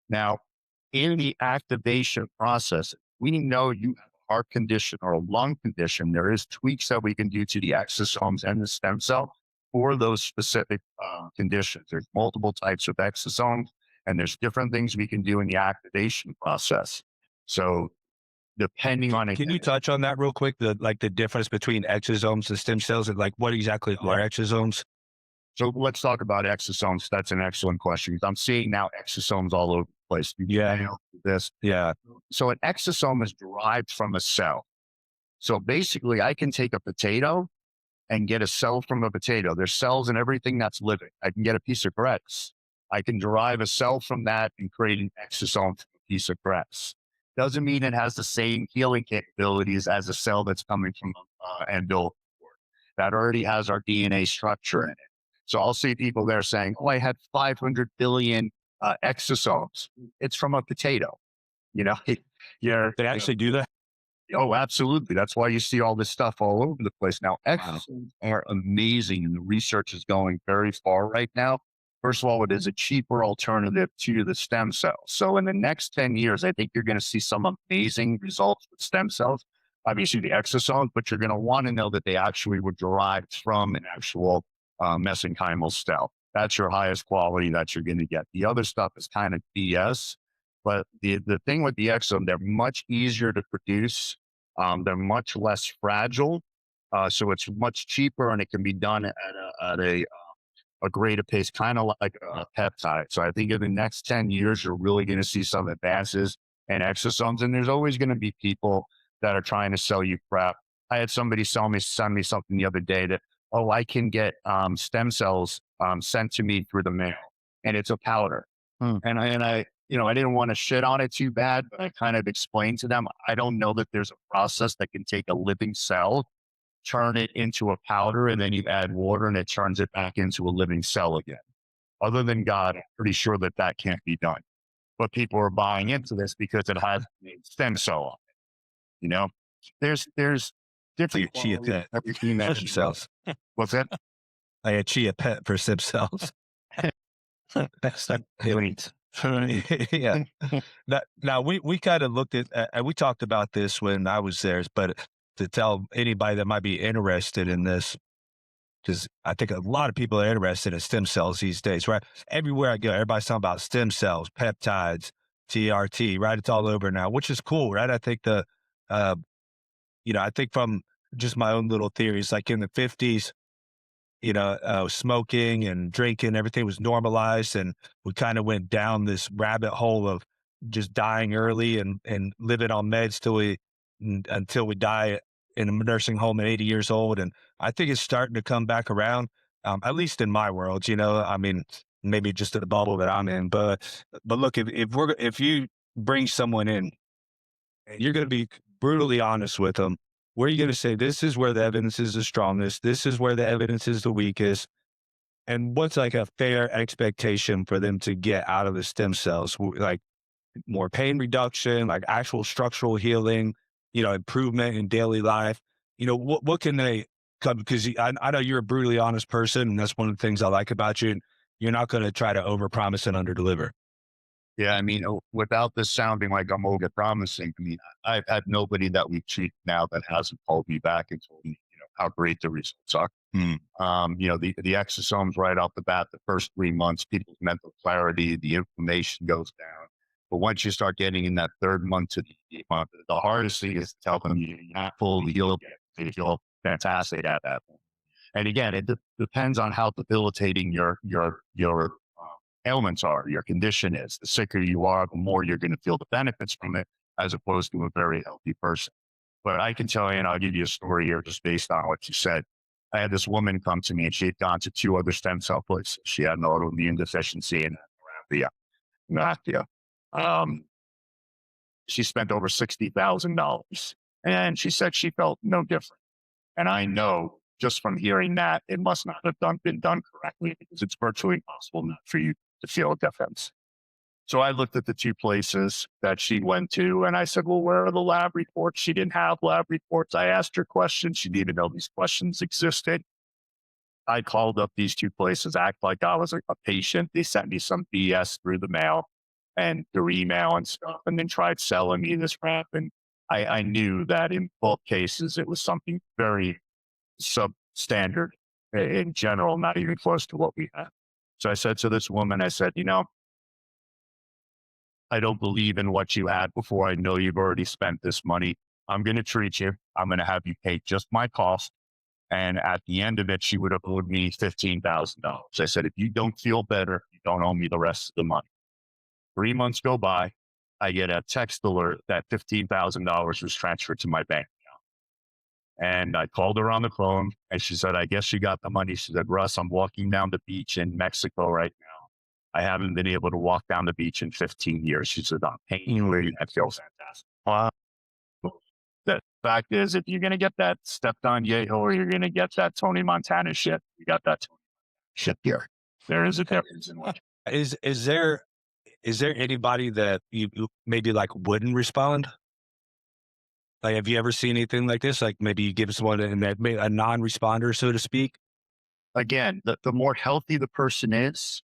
Now, in the activation process, we know you have a heart condition or a lung condition. There is tweaks that we can do to the exosomes and the stem cell for those specific conditions. There's multiple types of exosomes, and there's different things we can do in the activation process. So, depending on Can you touch on that real quick? The difference between exosomes and stem cells, and like what exactly are exosomes? So let's talk about exosomes. That's an excellent question. I'm seeing now exosomes all over the place. This. Yeah. So an exosome is derived from a cell. So basically, I can take a potato and get a cell from a potato. There's cells in everything that's living. I can get a piece of grass. I can derive a cell from that and create an exosome from a piece of grass. Doesn't mean it has the same healing capabilities as a cell that's coming from umbilical cord. That already has our DNA structure in it. So I'll see people there saying, "Oh, I had 500 billion exosomes." It's from a potato. You know, They actually do that? oh, absolutely. That's why you see all this stuff all over the place. Now, exosomes are amazing, and the research is going very far right now. First of all, it is a cheaper alternative to the stem cells. So in the next 10 years, I think you're going to see some amazing results with stem cells. Obviously, the exosomes, but you're going to want to know that they actually were derived from an actual mesenchymal cell. That's your highest quality that you're going to get. The other stuff is kind of BS. But the thing with the exome, they're much easier to produce. They're much less fragile. So it's much cheaper and it can be done at a greater pace, kind of like a peptide. So I think in the next 10 years, you're really going to see some advances in exosomes. And there's always going to be people that are trying to sell you crap. I had somebody send me something the other day that, oh, I can get stem cells sent to me through the mail, and it's a powder. And I didn't want to shit on it too bad, but I kind of explained to them, I don't know that there's a process that can take a living cell, turn it into a powder, and then you add water and it turns it back into a living cell again. Other than God, I'm pretty sure that that can't be done. But people are buying into this because it has stem cell on it. You know, there's different chia pet for stem cells. What's that? I had chia pet for stem cells. That's not elite. Yeah. Now we kind of looked at, and we talked about this when I was there, but to tell anybody that might be interested in this, because I think a lot of people are interested in stem cells these days, right? Everywhere I go, everybody's talking about stem cells, peptides, TRT, right? It's all over now, which is cool, right? I think I think from just my own little theories, like in the 50s, smoking and drinking, everything was normalized. And we kind of went down this rabbit hole of just dying early and living on meds until we die in a nursing home at 80 years old. And I think it's starting to come back around, at least in my world, I mean, maybe just in the bubble that I'm in. But look, if you bring someone in, you're going to be brutally honest with them. where are you going to say, this is where the evidence is the strongest, this is where the evidence is the weakest, and what's like a fair expectation for them to get out of the stem cells? Like more pain reduction, like actual structural healing, improvement in daily life. What can they come? Because I know you're a brutally honest person, and that's one of the things I like about you. You're not going to try to overpromise and underdeliver. Yeah, I mean, without this sounding like I'm over promising, I mean, I've had nobody that we've treated now that hasn't called me back and told me, how great the results are. The exosomes right off the bat, the first 3 months, people's mental clarity, the inflammation goes down. But once you start getting in that third month to the 8th month, the hardest thing is to tell them you're not fully healed yet. They feel fantastic at that point. And again, it depends on how debilitating your ailments are, your condition is. The sicker you are, the more you're going to feel the benefits from it, as opposed to a very healthy person. But I can tell you, and I'll give you a story here just based on what you said. I had this woman come to me and she had gone to 2 other stem cell places. She had an autoimmune deficiency and neuralgia. She spent over $60,000 and she said she felt no different. And I know just from hearing that, it must not have been done correctly, because it's virtually impossible not for you to feel a difference. So I looked at the 2 places that she went to and I said, well, where are the lab reports? She didn't have lab reports. I asked her questions. She didn't know these questions existed. I called up these 2 places, act like I was a patient. They sent me some BS through the mail and through email and stuff, and then tried selling me this crap. And I knew that in both cases, it was something very substandard in general, not even close to what we had. So I said to this woman, I said, I don't believe in what you had before. I know you've already spent this money. I'm going to treat you. I'm going to have you pay just my cost. And at the end of it, she would have owed me $15,000. I said, if you don't feel better, you don't owe me the rest of the money. 3 months go by. I get a text alert that $15,000 was transferred to my bank account. And I called her on the phone and she said, I guess you got the money. She said, Russ, I'm walking down the beach in Mexico right now. I haven't been able to walk down the beach in 15 years. She said, I'm painfully, that feels fantastic. Wow. The fact is, if you're going to get that stepped on Yeho or you're going to get that Tony Montana shit, you got that Tony shit here. There is a difference in what. Is there anybody that you maybe like wouldn't respond? Like, have you ever seen anything like this? Like maybe you give someone a non-responder, so to speak? Again, the more healthy the person is,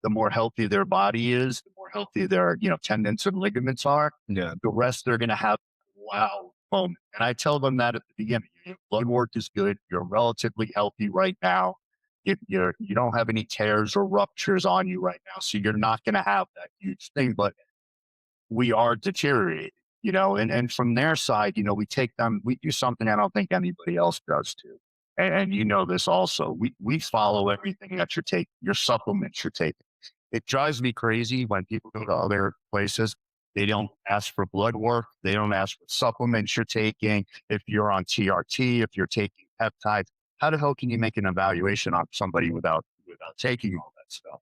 the more healthy their body is, the more healthy their, tendons and ligaments are. Yeah. The rest they're going to have, wow, moment. And I tell them that at the beginning. Your blood work is good. You're relatively healthy right now. You don't have any tears or ruptures on you right now. So you're not going to have that huge thing, but we are deteriorating, and from their side, we take them, we do something I don't think anybody else does too. And this also, we follow everything that you're taking, your supplements you're taking. It drives me crazy when people go to other places. They don't ask for blood work. They don't ask for supplements you're taking. If you're on TRT, if you're taking peptides, how the hell can you make an evaluation on somebody without taking all that stuff?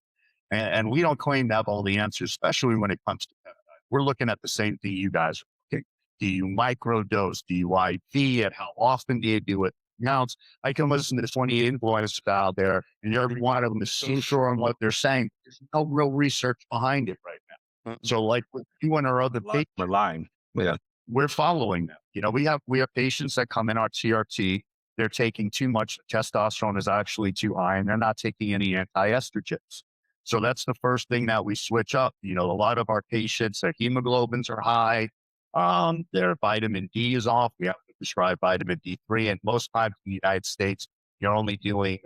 And we don't claim to have all the answers, especially when it comes to peptides. We're looking at the same thing you guys are looking. Do you microdose? Do you IV it? How often do you do it? Now, I can listen to 20 influencers out there, and every one of them is so sure on what they're saying. There's no real research behind it right now. So, like with you and our other patients, We're lying. Yeah. we're following them. We have patients that come in our TRT. They're taking too much. Testosterone is actually too high, and they're not taking any anti-estrogens. So that's the first thing that we switch up. A lot of our patients, their hemoglobins are high. Their vitamin D is off. We have to prescribe vitamin D3. And most times in the United States, you're only doing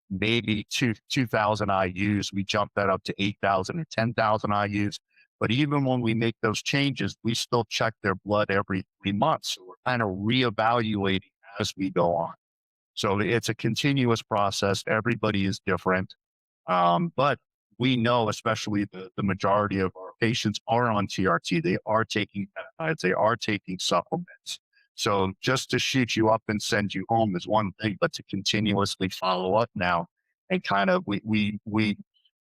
maybe 2,000 IUs. We jump that up to 8,000 or 10,000 IUs. But even when we make those changes, we still check their blood every 3 months. So we're kind of reevaluating as we go on. So it's a continuous process. Everybody is different. But we know, especially the majority of our patients are on TRT. They are taking peptides. They are taking supplements. So just to shoot you up and send you home is one thing, but to continuously follow up now and kind of, we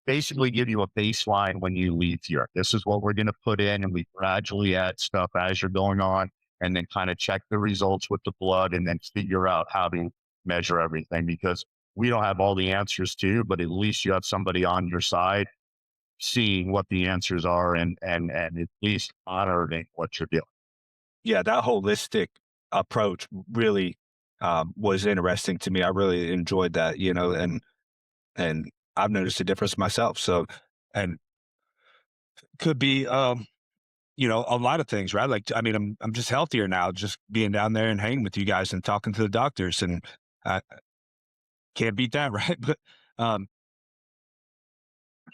basically give you a baseline when you leave here. This is what we're going to put in, and we gradually add stuff as you're going on. and then kind of check the results with the blood and then figure out how to measure everything, because we don't have all the answers to, but at least you have somebody on your side seeing what the answers are and at least honoring what you're doing. Yeah, that holistic approach really was interesting to me. I really enjoyed that, and I've noticed a difference myself. So, and could be, a lot of things, right? Like, I mean, I'm just healthier now, just being down there and hanging with you guys and talking to the doctors, and I can't beat that, right? But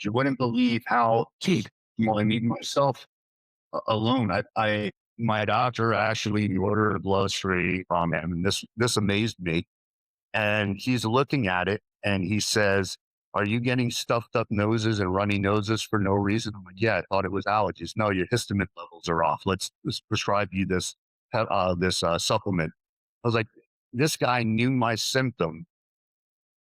You wouldn't believe how cheap. Well, I mean, myself alone, my doctor actually ordered blood straight from him, and this amazed me. And he's looking at it, and he says, "Are you getting stuffed up noses and runny noses for no reason?" I'm like, "Yeah, I thought it was allergies." "No, your histamine levels are off. Let's prescribe you this supplement." I was like, this guy knew my symptom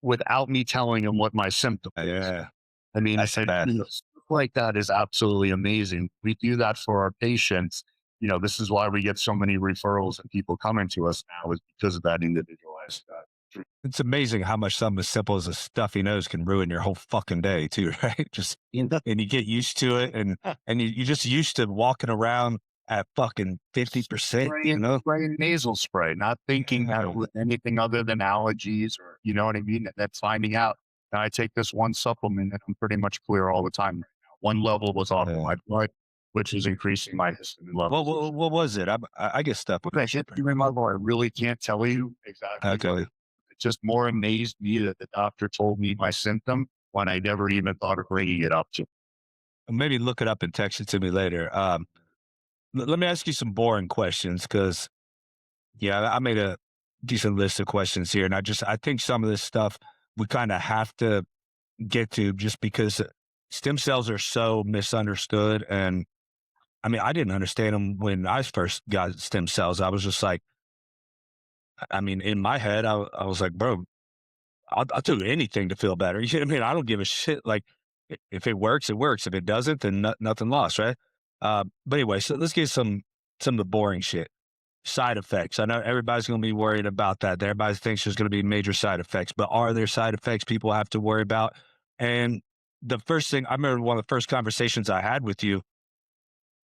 without me telling him what my symptom is. yeah, I mean, that's bad. stuff like that is absolutely amazing. We do that for our patients. This is why we get so many referrals and people coming to us now, is because of that individualized treatment. It's amazing how much something as simple as a stuffy nose can ruin your whole fucking day too, right? Just and you get used to it, and you're just used to walking around at fucking 50%, Spraying nasal spray, not thinking that it was anything other than allergies, or you know what I mean? That's finding out that I take this one supplement and I'm pretty much clear all the time right now. One level was off my blood, which is increasing my histamine level. What was it? I get stuff with Okay, histamine level, I really can't tell you exactly. Okay. It just more amazed me that the doctor told me my symptom when I never even thought of bringing it up to. Maybe look it up and text it to me later. Let me ask you some boring questions, because I made a decent list of questions here, and I think some of this stuff we kind of have to get to, just because stem cells are so misunderstood. And I mean, I didn't understand them when I first got stem cells. I was just like, I mean, in my head, I was like, bro, I'll do anything to feel better. You know what I mean? I don't give a shit. Like, if it works, it works. If it doesn't, then nothing lost, right? But anyway, so let's get some of the boring shit. Side effects. I know everybody's going to be worried about that. Everybody thinks there's going to be major side effects, but are there side effects people have to worry about? And the first thing I remember, one of the first conversations I had with you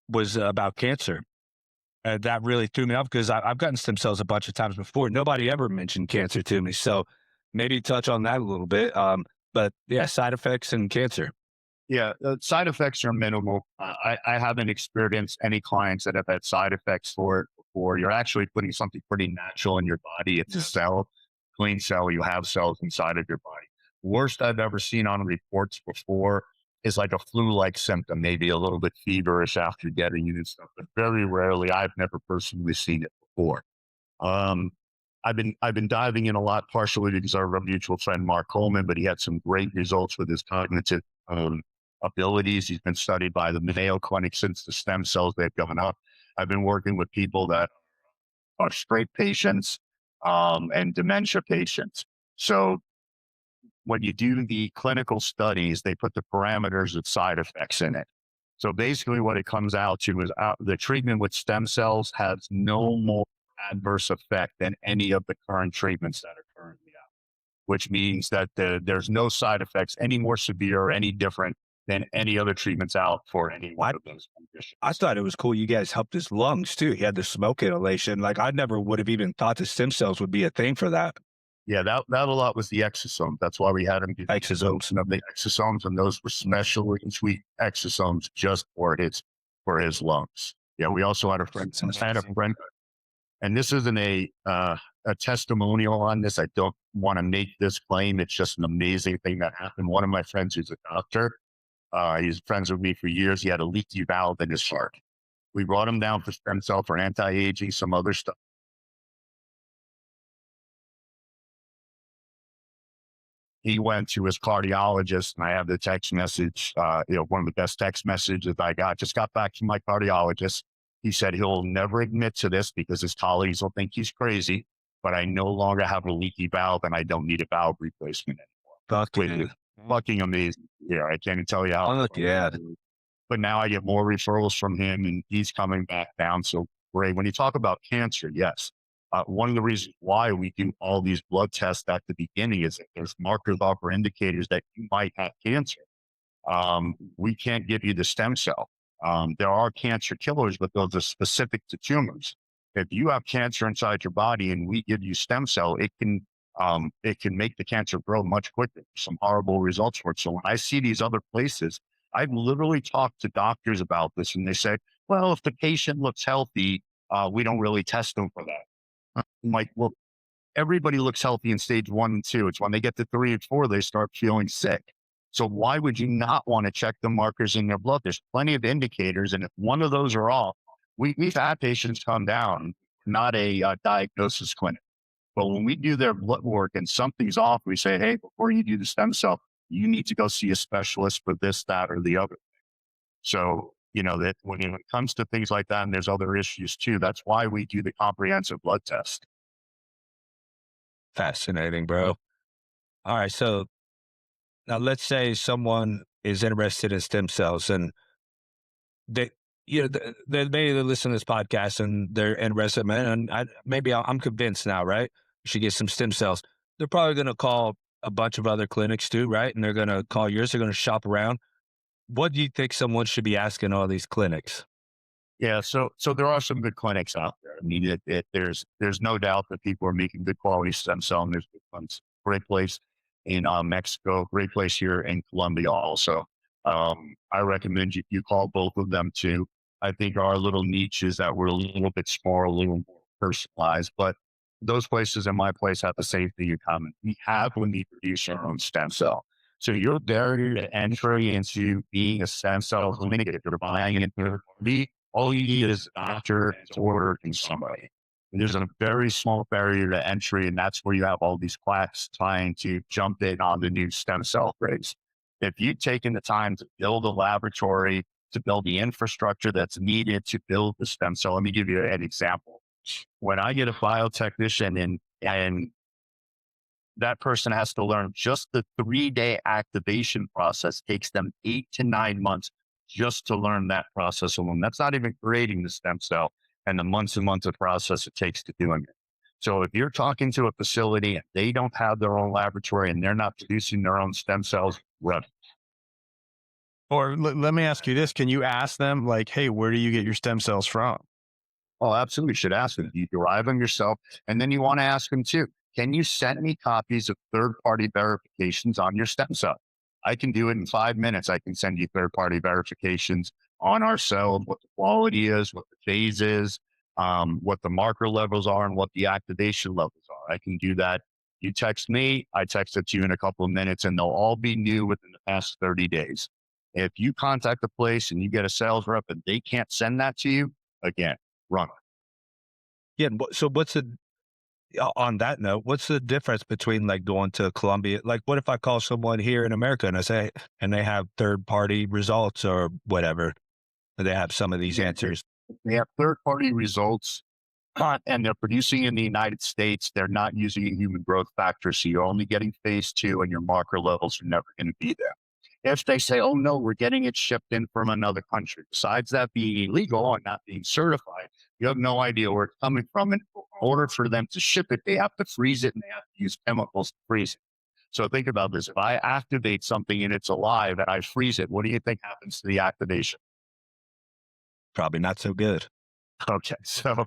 was about cancer. That really threw me off, because I've gotten stem cells a bunch of times before. Nobody ever mentioned cancer to me. So maybe touch on that a little bit. But yeah, side effects and cancer. Yeah, side effects are minimal. I haven't experienced any clients that have had side effects for it before. You're actually putting something pretty natural in your body. It's a cell, clean cell. You have cells inside of your body. Worst I've ever seen on reports before is like a flu-like symptom, maybe a little bit feverish after getting it and stuff, but very rarely. I've never personally seen it before. Um, I've been diving in a lot, partially because of our mutual friend Mark Coleman, but he had some great results with his cognitive abilities. He's been studied by the Mayo Clinic since the stem cells they've gone up. I've been working with people that are straight patients and dementia patients. So when you do the clinical studies, they put the parameters of side effects in it. So basically what it comes out to is the treatment with stem cells has no more adverse effect than any of the current treatments that are currently out, which means that there's no side effects any more severe or any different than any other treatments out for any one of those conditions. I thought it was cool you guys helped his lungs too. He had the smoke inhalation. Like, I never would have even thought the stem cells would be a thing for that. Yeah, that a lot was the exosomes. That's why we had him do Exosomes. the exosomes, and those were specially sweet exosomes just for his lungs. Yeah, we also had a friend, and this isn't a testimonial on this. I don't want to make this claim. It's just an amazing thing that happened. One of my friends who's a doctor, he's friends with me for years. He had a leaky valve in his heart. We brought him down for stem cell, for anti-aging, some other stuff. He went to his cardiologist, and I have the text message, one of the best text messages I got. Just got back from my cardiologist. He said he'll never admit to this because his colleagues will think he's crazy, but I no longer have a leaky valve and I don't need a valve replacement anymore. Fucking amazing. Yeah, I can't even tell you how. Yeah. But now I get more referrals from him, and he's coming back down. So Great. When you talk about cancer, yes. One of the reasons why we do all these blood tests at the beginning is that there's markers or indicators that you might have cancer. We can't give you the stem cell. There are cancer killers, but those are specific to tumors. If you have cancer inside your body and we give you stem cell, it can make the cancer grow much quicker. Some horrible results for it. So when I see these other places, I've literally talked to doctors about this, and they say, "Well, if the patient looks healthy, we don't really test them for that." I'm like, well, everybody looks healthy in stage 1 and 2. It's when they get to 3 and 4, they start feeling sick. So why would you not want to check the markers in their blood? There's plenty of indicators. And if one of those are off, we've had patients come down, not a diagnosis clinic. But when we do their blood work and something's off, we say, hey, before you do the stem cell, you need to go see a specialist for this, that, or the other. So, that when it comes to things like that, and there's other issues too, that's why we do the comprehensive blood test. Fascinating, bro. All right. So now let's say someone is interested in stem cells and they, maybe they listen to this podcast and they're interested, man. And I'm convinced now, right? You should get some stem cells. They're probably going to call a bunch of other clinics too, right? And they're going to call yours. They're going to shop around. What do you think someone should be asking all these clinics? Yeah, so there are some good clinics out there. I mean, there's no doubt that people are making good quality stem cell, and there's good ones. Great place in Mexico, great place here in Colombia also. I recommend you call both of them too. I think our little niche is that we're a little bit smaller, a little more personalized, but those places and my place have the same thing in common. We have when we produce our own stem cell. So your barrier to entry into being a stem cell clinic, if you're buying it third party, all you need is a doctor to order it from somebody. And there's a very small barrier to entry, and that's where you have all these quacks trying to jump in on the new stem cell craze. If you've taken the time to build a laboratory, to build the infrastructure that's needed to build the stem cell, let me give you an example. When I get a biotechnician and that person has to learn just the 3-day activation process takes them 8 to 9 months just to learn that process alone. That's not even creating the stem cell and the months and months of process it takes to doing it. So if you're talking to a facility and they don't have their own laboratory and they're not producing their own stem cells, run. Or let me ask you this. Can you ask them like, hey, where do you get your stem cells from? Oh, absolutely. You should ask them. You derive them yourself. And then you want to ask them too, can you send me copies of third-party verifications on your stem cell? I can do it in 5 minutes. I can send you third-party verifications on our cells, what the quality is, what the phase is, what the marker levels are, and what the activation levels are. I can do that. You text me, I text it to you in a couple of minutes, and they'll all be new within the past 30 days. If you contact the place and you get a sales rep and they can't send that to you, again, run. Yeah. So on that note, what's the difference between like going to Colombia? Like, what if I call someone here in America and I say, and they have third-party results or whatever, and they have some of these answers? They have third-party results and they're producing in the United States. They're not using a human growth factor. So you're only getting phase 2 and your marker levels are never going to be there. If they say, oh no, we're getting it shipped in from another country, besides that being illegal and not being certified, you have no idea where it's coming from. And in order for them to ship it, they have to freeze it and they have to use chemicals to freeze it. So think about this. If I activate something and it's alive and I freeze it, what do you think happens to the activation? Probably not so good. Okay. So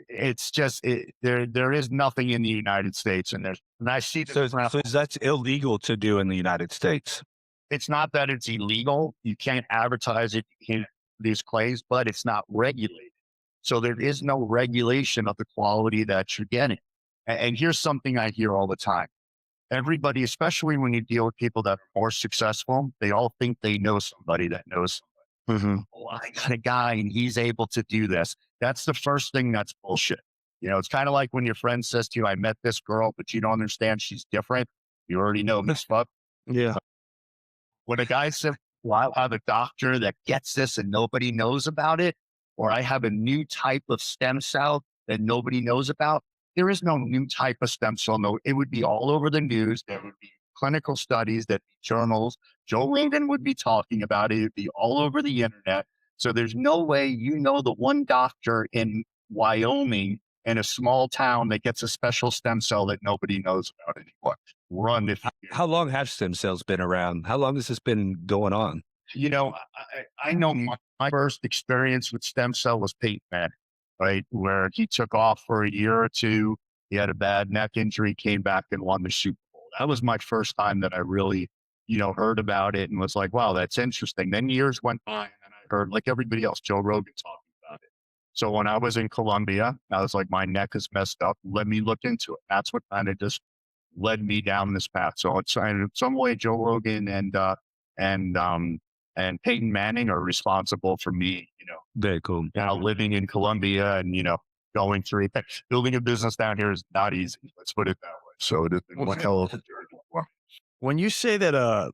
it's just, there is nothing in the United States and I see this. So that's illegal to do in the United States. It's not that it's illegal. You can't advertise it. You can't these claims, but it's not regulated. So there is no regulation of the quality that you're getting. And here's something I hear all the time. Everybody, especially when you deal with people that are more successful, they all think they know somebody that knows somebody. Mm-hmm. Oh, I got a guy and he's able to do this. That's the first thing that's bullshit. It's kind of like when your friend says to you, I met this girl, but you don't understand she's different. You already know this fuck. Yeah. When a guy says, well, I have a doctor that gets this and nobody knows about it, or I have a new type of stem cell that nobody knows about, there is no new type of stem cell. No, it would be all over the news. There would be clinical studies, there'd be journals. Joe Rogan would be talking about it. It'd be all over the internet. So there's no way, the one doctor in Wyoming in a small town that gets a special stem cell that nobody knows about anymore. Run if you How long have stem cells been around? How long has this been going on? I know my first experience with stem cell was Peyton Manning, right? Where he took off for a year or two. He had a bad neck injury, came back and won the Super Bowl. That was my first time that I really, heard about it and was like, wow, that's interesting. Then years went by and I heard, like everybody else, Joe Rogan talking about it. So when I was in Colombia, I was like, my neck is messed up. Let me look into it. That's what kind of just led me down this path. So it's in some way, Joe Rogan and and Peyton Manning are responsible for me, Very cool. now living in Colombia and, going through building a business down here is not easy. Let's put it that way. So it is one hell of a journey. When you say that,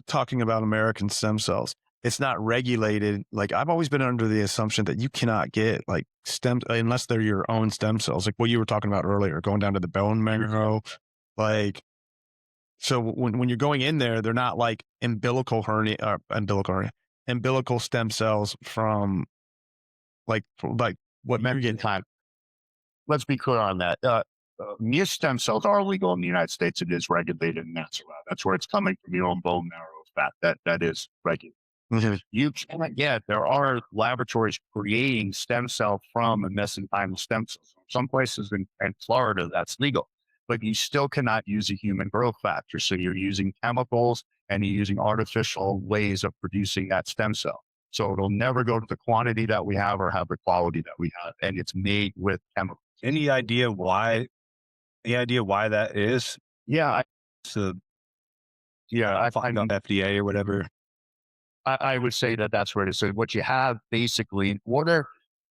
talking about American stem cells, it's not regulated. Like I've always been under the assumption that you cannot get like unless they're your own stem cells, like what you were talking about earlier, going down to the bone marrow. Like, so when you're going in there, they're not like umbilical stem cells from like what you're getting. Time. Let's be clear on that. Mere stem cells are legal in the United States. It is regulated, and that's allowed. That's where it's coming from, your own bone marrow fat. That is regulated. Mm-hmm. You can't get. There are laboratories creating stem cell from a mesenchymal stem cells. Some places in Florida that's legal, but you still cannot use a human growth factor. So you're using chemicals and you're using artificial ways of producing that stem cell. So it'll never go to the quantity that we have or have the quality that we have, and it's made with chemicals. Any idea why? Any idea why that is? Yeah, So I find on FDA or whatever. I would say that that's where it is. So what you have basically, in order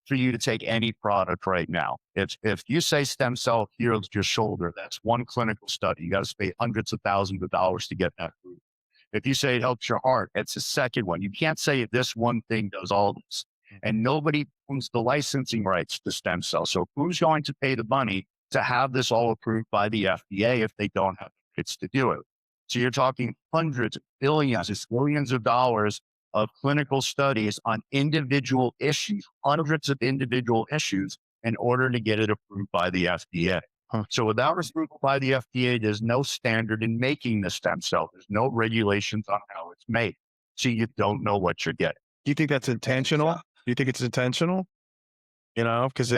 for you to take any product right now, if you say stem cell heals your shoulder, that's one clinical study. You got to pay hundreds of thousands of dollars to get that approved. If you say it helps your heart, it's the second one. You can't say this one thing does all this. And nobody owns the licensing rights to stem cells. So who's going to pay the money to have this all approved by the FDA if they don't have the rights to do it? So you're talking hundreds, billions of dollars of clinical studies on individual issues, hundreds of individual issues in order to get it approved by the FDA. So without approval by the FDA, there's no standard in making the stem cell. There's no regulations on how it's made. So you don't know what you're getting. Do you think that's intentional? Do you think it's intentional? Because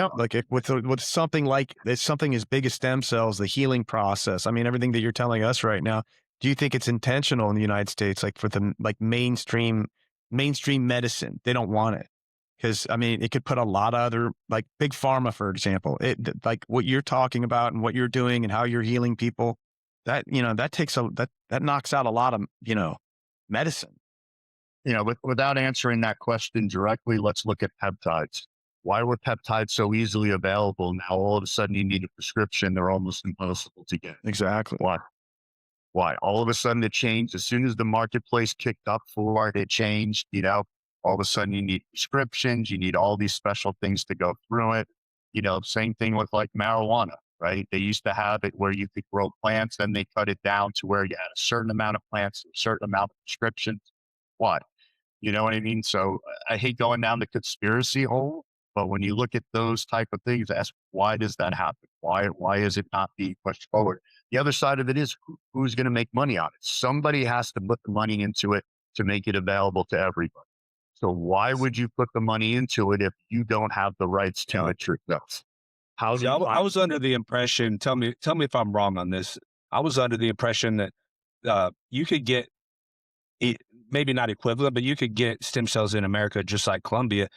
with something like it's something as big as stem cells, the healing process. I mean, everything that you're telling us right now. Do you think it's intentional in the United States, like for the mainstream medicine? They don't want it because it could put a lot of other like big pharma, for example. Like what you're talking about and what you're doing and how you're healing people. That that knocks out a lot of medicine. Without answering that question directly, let's look at peptides. Why were peptides so easily available? Now all of a sudden you need a prescription. They're almost impossible to get. Exactly. Why? All of a sudden it changed. As soon as the marketplace kicked up for it, it changed. All of a sudden you need prescriptions. You need all these special things to go through it. Same thing with like marijuana, right? They used to have it where you could grow plants, then they cut it down to where you had a certain amount of plants, a certain amount of prescriptions. Why? You know what I mean? So I hate going down the conspiracy hole, but when you look at those type of things, ask why does that happen? Why is it not being pushed forward? The other side of it is who's going to make money on it? Somebody has to put the money into it to make it available to everybody. So why would you put the money into it if you don't have the rights to it yourself? I was under the impression, tell me if I'm wrong on this. I was under the impression that you could get maybe not equivalent, but you could get stem cells in America just like Colombia.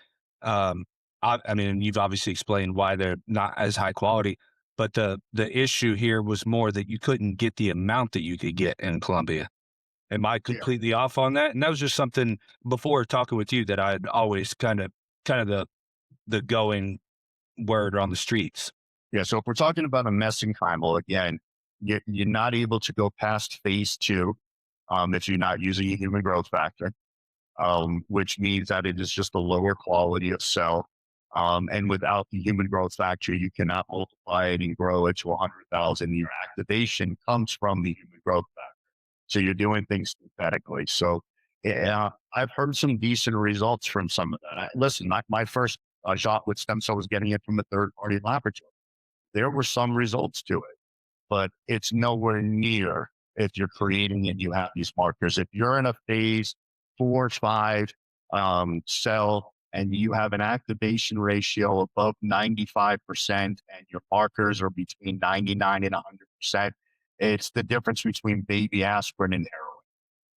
You've obviously explained why they're not as high quality, but the issue here was more that you couldn't get the amount that you could get in Colombia. Am I completely off on that? And that was just something before talking with you that I'd always kind of the going word on the streets. Yeah. So if we're talking about a mesenchymal, again, you're not able to go past phase 2 if you're not using a human growth factor, which means that it is just a lower quality of cell. And without the human growth factor, you cannot multiply it and grow it to 100,000. Your activation comes from the human growth factor. So you're doing things synthetically. So Yeah, I've heard some decent results from some of that. Listen, my first shot with stem cell was getting it from a third party laboratory. There were some results to it, but it's nowhere near if you're creating it, you have these markers. If you're in a phase 4 or 5 cell and you have an activation ratio above 95% and your markers are between 99 and 100%, it's the difference between baby aspirin and heroin,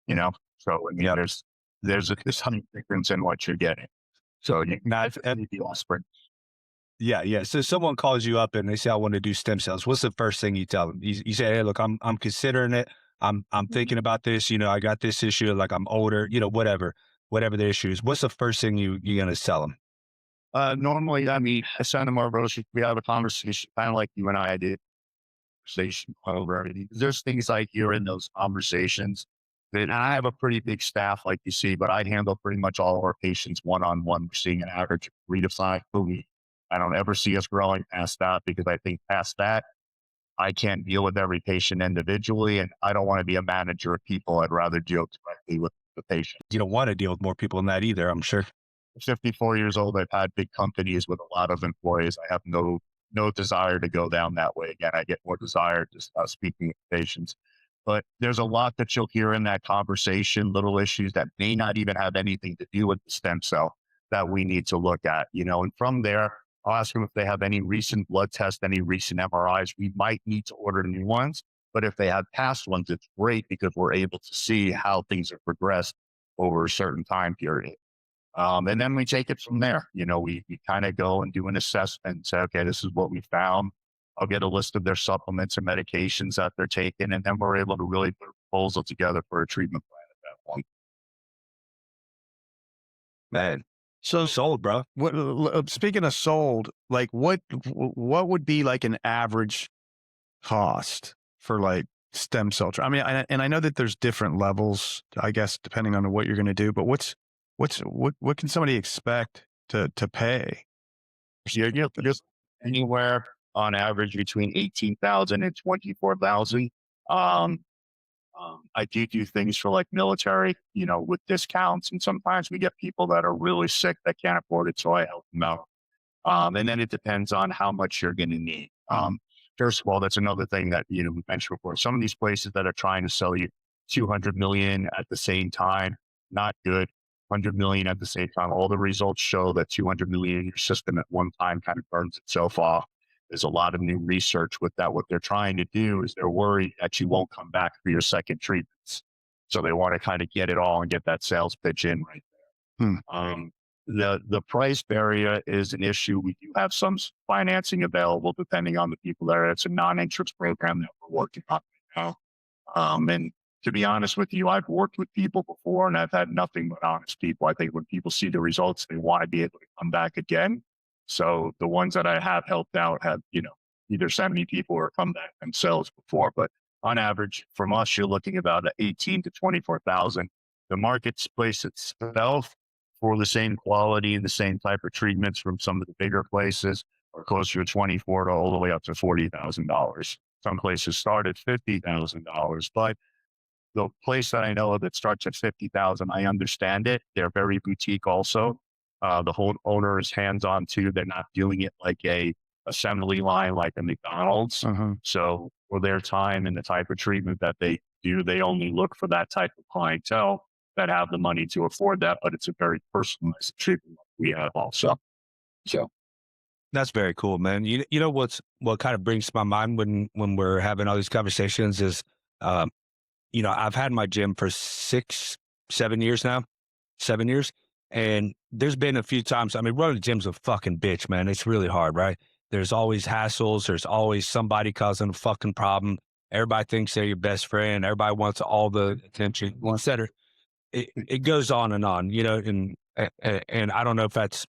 you know? So, I mean, Yep. there's a ton difference in what you're getting. So you Now, can the aspirin. yeah. So someone calls you up and they say, I want to do stem cells. What's the first thing you tell them? You say, hey, look, I'm considering it. I'm thinking about this. I got this issue. Like I'm older, whatever the issue is. What's the first thing you're going to tell them? Normally, I mean, I send them over, we have a conversation, kind of like you and I did, conversation over everything. There's things I hear in those conversations. And I have a pretty big staff, like you see, but I handle pretty much all of our patients one-on-one. We're seeing an average of 3 to 5 per week. I don't ever see us growing past that because I think past that, I can't deal with every patient individually. And I don't want to be a manager of people. I'd rather deal directly with the patient. You don't want to deal with more people than that either, I'm sure. 54 years old. I've had big companies with a lot of employees. I have no desire to go down that way again. I get more desire just speaking with patients. But there's a lot that you'll hear in that conversation, little issues that may not even have anything to do with the stem cell that we need to look at, and from there, I'll ask them if they have any recent blood tests, any recent MRIs. We might need to order new ones, but if they have past ones, it's great because we're able to see how things have progressed over a certain time period. And then we take it from there. We kind of go and do an assessment and say, okay, this is what we found. I'll get a list of their supplements and medications that they're taking. And then we're able to really put a proposal together for a treatment plan at that point. Man, so sold, bro. Speaking of sold, like what would be like an average cost for like stem cell? I mean, and I know that there's different levels, I guess, depending on what you're going to do. But what can somebody expect to pay? You're just anywhere on average between 18,000 and 24,000. I do things for like military, with discounts. And sometimes we get people that are really sick that can't afford it. So I help them out. And then it depends on how much you're going to need. First of all, that's another thing that, we mentioned before. Some of these places that are trying to sell you 200 million at the same time, not good. 100 million at the same time. All the results show that 200 million in your system at one time kind of burns itself off. There's a lot of new research with that. What they're trying to do is they're worried that you won't come back for your second treatments. So they want to kind of get it all and get that sales pitch in right there. The price barrier is an issue. We do have some financing available depending on the people there. It's a non-interest program that we're working on right now. And to be honest with you, I've worked with people before and I've had nothing but honest people. I think when people see the results, they want to be able to come back again. So the ones that I have helped out have, either sent me people or come back themselves before. But on average, from us, you're looking about 18 to 24,000. The marketplace itself for the same quality and the same type of treatments from some of the bigger places are closer to 24 to all the way up to $40,000. Some places start at $50,000, but the place that I know of that starts at 50,000, I understand it. They're very boutique also. The whole owner is hands-on too. They're not doing it like a assembly line, like a McDonald's. So for their time and the type of treatment that they do, they only look for that type of clientele that have the money to afford that, but it's a very personalized treatment we have also. So that's very cool, man. You know what kind of brings to my mind when we're having all these conversations is, I've had my gym for 7 years now, 7 years. And there's been a few times, running the gym's a fucking bitch, man. It's really hard, right? There's always hassles. There's always somebody causing a fucking problem. Everybody thinks they're your best friend. Everybody wants all the attention, etc. It goes on, and and I don't know if that's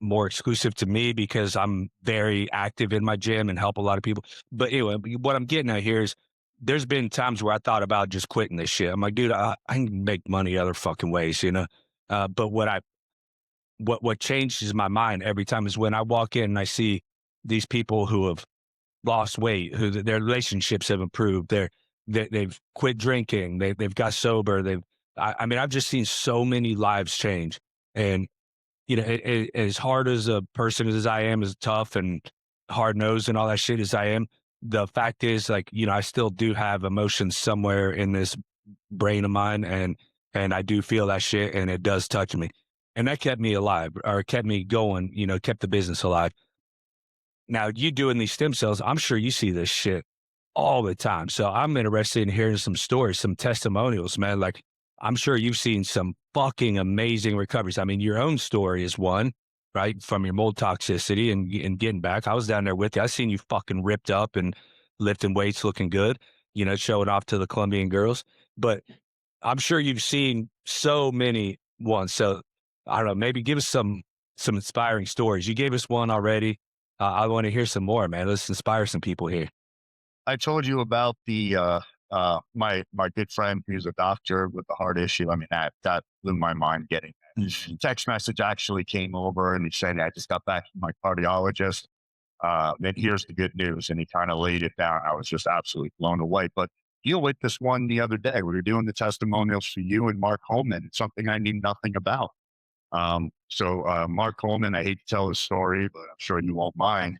more exclusive to me because I'm very active in my gym and help a lot of people. But anyway, what I'm getting at here is there's been times where I thought about just quitting this shit. I'm like, dude, I can make money other fucking ways, But what changes my mind every time is when I walk in and I see these people who have lost weight, who their relationships have improved, they've quit drinking, they've got sober, I mean, I've just seen so many lives change. And, as hard as a person as I am, as tough and hard nosed and all that shit as I am, the fact is, like, I still do have emotions somewhere in this brain of mine, and I do feel that shit, and it does touch me. And that kept me alive, or kept me going, kept the business alive. Now, you doing these stem cells, I'm sure you see this shit all the time. So I'm interested in hearing some stories, some testimonials, man. Like, I'm sure you've seen some fucking amazing recoveries. I mean, your own story is one, right? From your mold toxicity and getting back. I was down there with you. I seen you fucking ripped up and lifting weights, looking good, showing off to the Colombian girls. But I'm sure you've seen so many ones. So I don't know, maybe give us some inspiring stories. You gave us one already. I want to hear some more, man. Let's inspire some people here. I told you about the my good friend who's a doctor with a heart issue. I mean, that blew my mind getting that. Text message actually came over and he said, I just got back from my cardiologist. And here's the good news. And he kind of laid it down. I was just absolutely blown away. But deal with this one the other day. We were doing the testimonials for you and Mark Holman. It's something I knew nothing about. So Mark Holman, I hate to tell his story, but I'm sure you won't mind.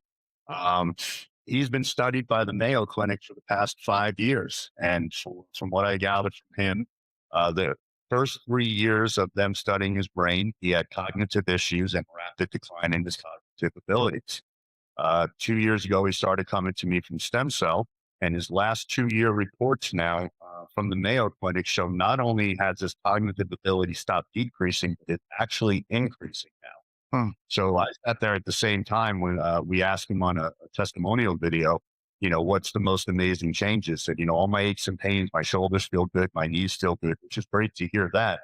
He's been studied by the Mayo Clinic for the past 5 years. And from what I gathered from him, the first 3 years of them studying his brain, he had cognitive issues and rapid decline in his cognitive abilities. 2 years ago, he started coming to me from stem cell, and his last 2-year reports now from the Mayo Clinic show not only has his cognitive ability stopped decreasing, but it's actually increasing now. So I sat there at the same time when we asked him on a testimonial video, what's the most amazing changes? Said, all my aches and pains, my shoulders feel good, my knees feel good, which is great to hear that.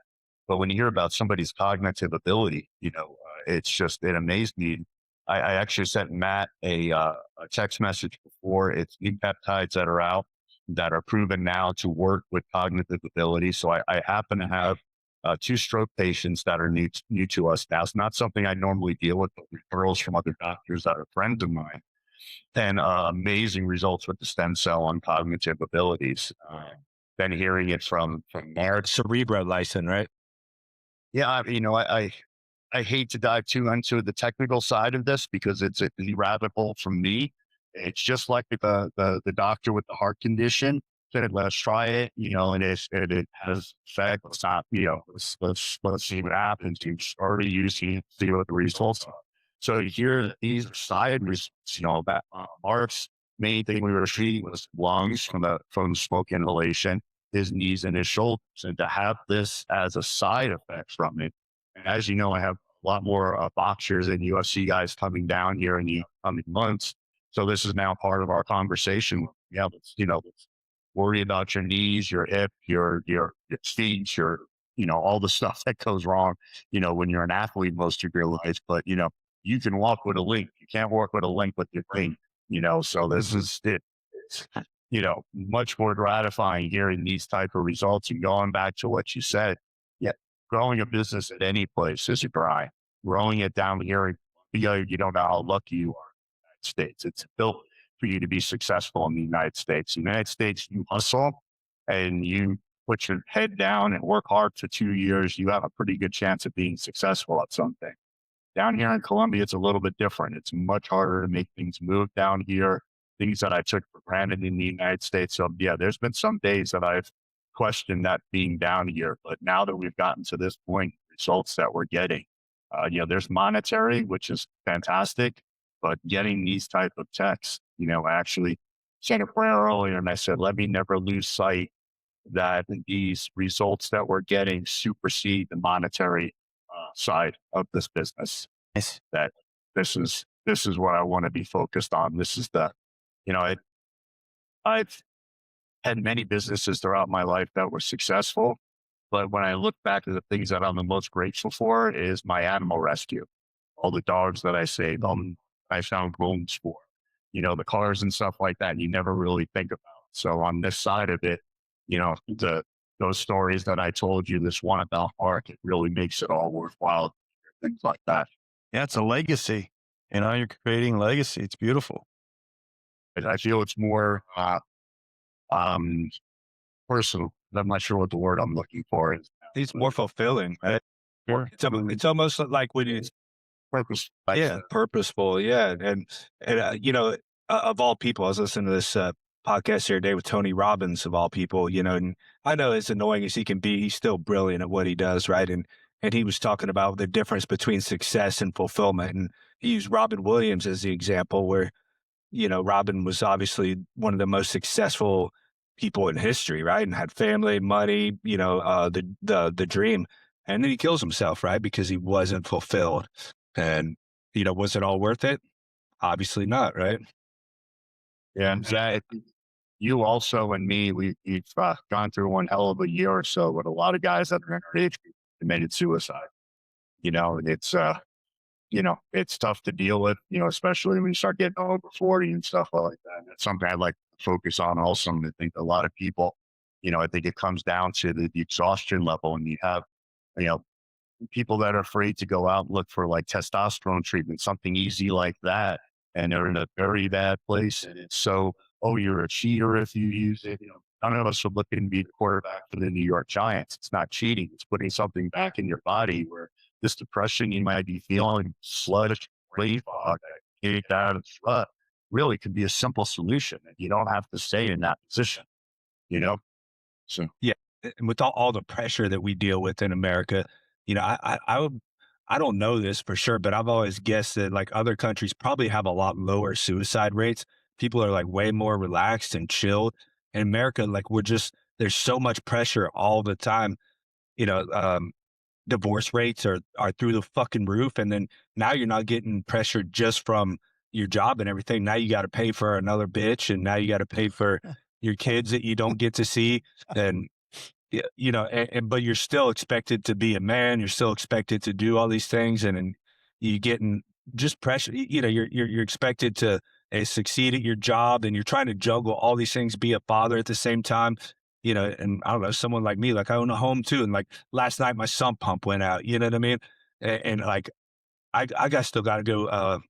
But when you hear about somebody's cognitive ability, it amazed me. I actually sent Matt a text message before. It's new peptides that are out that are proven now to work with cognitive ability. So I happen to have 2 stroke patients that are new to us now. It's not something I normally deal with, but referrals from other doctors that are friends of mine. And amazing results with the stem cell on cognitive abilities. Then hearing it from Mark. Cerebro license, right? Yeah, I hate to dive too into the technical side of this because it's a rabbit hole from me. It's just like the doctor with the heart condition said, let's try it, and it has effect. Let's not, let's see what happens. You already using it, see what the results are. So here, these are side results, that Mark's main thing we were treating was lungs from smoke inhalation, his knees and his shoulders. And to have this as a side effect from it, and as you know, I have a lot more boxers and UFC guys coming down here in the coming months. So this is now part of our conversation. Yeah, let's worry about your knees, your hip, your feet, all the stuff that goes wrong, when you're an athlete most of your life. But, you can walk with a limp. You can't walk with a limp with your brain, so this is it. It's, much more gratifying hearing these type of results and going back to what you said. Yeah. Growing a business at any place is a grind. Growing it down here, you don't know how lucky you are in the United States. It's built for you to be successful in the United States. In the United States, you hustle and you put your head down and work hard for 2 years. You have a pretty good chance of being successful at something. Down here in Colombia, it's a little bit different. It's much harder to make things move down here, things that I took for granted in the United States. So yeah, there's been some days that I've questioned that being down here, but now that we've gotten to this point, results that we're getting, there's monetary, which is fantastic, but getting these type of texts, I actually said a prayer earlier and I said, let me never lose sight that these results that we're getting supersede the monetary side of this business. Yes. That this is what I want to be focused on. This is I've had many businesses throughout my life that were successful, but when I look back at the things that I'm the most grateful for is my animal rescue. All the dogs that I saved, I found homes for, the cars and stuff like that. You never really think about. So on this side of it, those stories that I told you, this one about Mark, it really makes it all worthwhile. Things like that. Yeah, it's a legacy. You're creating legacy. It's beautiful. I feel it's more personal. I'm not sure what the word I'm looking for is now. It's more fulfilling, right? It's almost like when it's purpose. purposeful. Yeah. Of all people, I was listening to this podcast here today with Tony Robbins, of all people, and I know as annoying as he can be, he's still brilliant at what he does. Right. And he was talking about the difference between success and fulfillment. And he used Robin Williams as the example where, Robin was obviously one of the most successful people in history, right? And had family, money, the dream. And then he kills himself, right? Because he wasn't fulfilled. And, was it all worth it? Obviously not, right? Yeah. And Zach, you also and me, we've gone through one hell of a year or so with a lot of guys that are in our age group committed suicide. It's it's tough to deal with, especially when you start getting over 40 and stuff like that. And that's something I'd like to focus on also. And I think a lot of people, I think it comes down to the exhaustion level, and you have, you know, people that are afraid to go out and look for like testosterone treatment, something easy like that. And they're in a very bad place. And it's so, oh, you're a cheater if you use it. None of us are looking to be the quarterback for the New York Giants. It's not cheating. It's putting something back in your body where this depression you might be feeling, sludge, brain fog, get out of sweat, really could be a simple solution. And you don't have to stay in that position, you know? So, Yeah. And with all the pressure that we deal with in America, I don't know this for sure, but I've always guessed that like other countries probably have a lot lower suicide rates. People are like way more relaxed and chilled. In America, like there's so much pressure all the time. You know, divorce rates are through the fucking roof. And then now you're not getting pressured just from your job and everything. Now you got to pay for another bitch, and now you got to pay for your kids that you don't get to see. And yeah, but you're still expected to be a man. You're still expected to do all these things, and you getting just pressure. You're expected to succeed at your job, and you're trying to juggle all these things, be a father at the same time. And I don't know, someone like me, like I own a home too, and like last night my sump pump went out. You know what I mean? And like I got still got to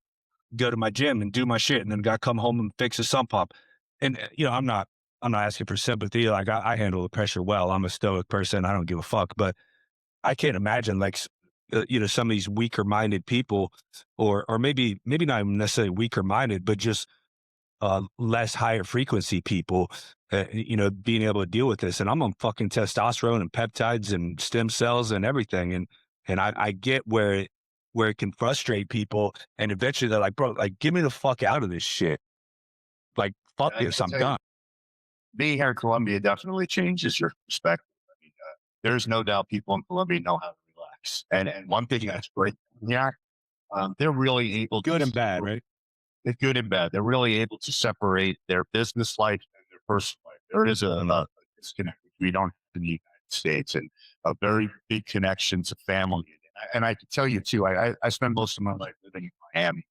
go to my gym and do my shit, and then got to come home and fix a sump pump. And I'm not asking for sympathy. Like I handle the pressure well. I'm a stoic person. I don't give a fuck. But I can't imagine like some of these weaker minded people, or maybe not even necessarily weaker minded, but just less higher frequency people, being able to deal with this. And I'm on fucking testosterone and peptides and stem cells and everything. And I get where it can frustrate people. And eventually they're like, bro, like, get me the fuck out of this shit. Like, fuck this, I'm done. Being here in Colombia definitely changes your perspective. I mean, there's no doubt people in Colombia know how to relax. And one thing that's great, yeah, they're really able Good and bad, right? It's good and bad. They're really able to separate their business life and their personal life. There is a disconnect which we don't have in the United States, and a very big connection to family. And I can tell you too, I spend most of my life living in Miami,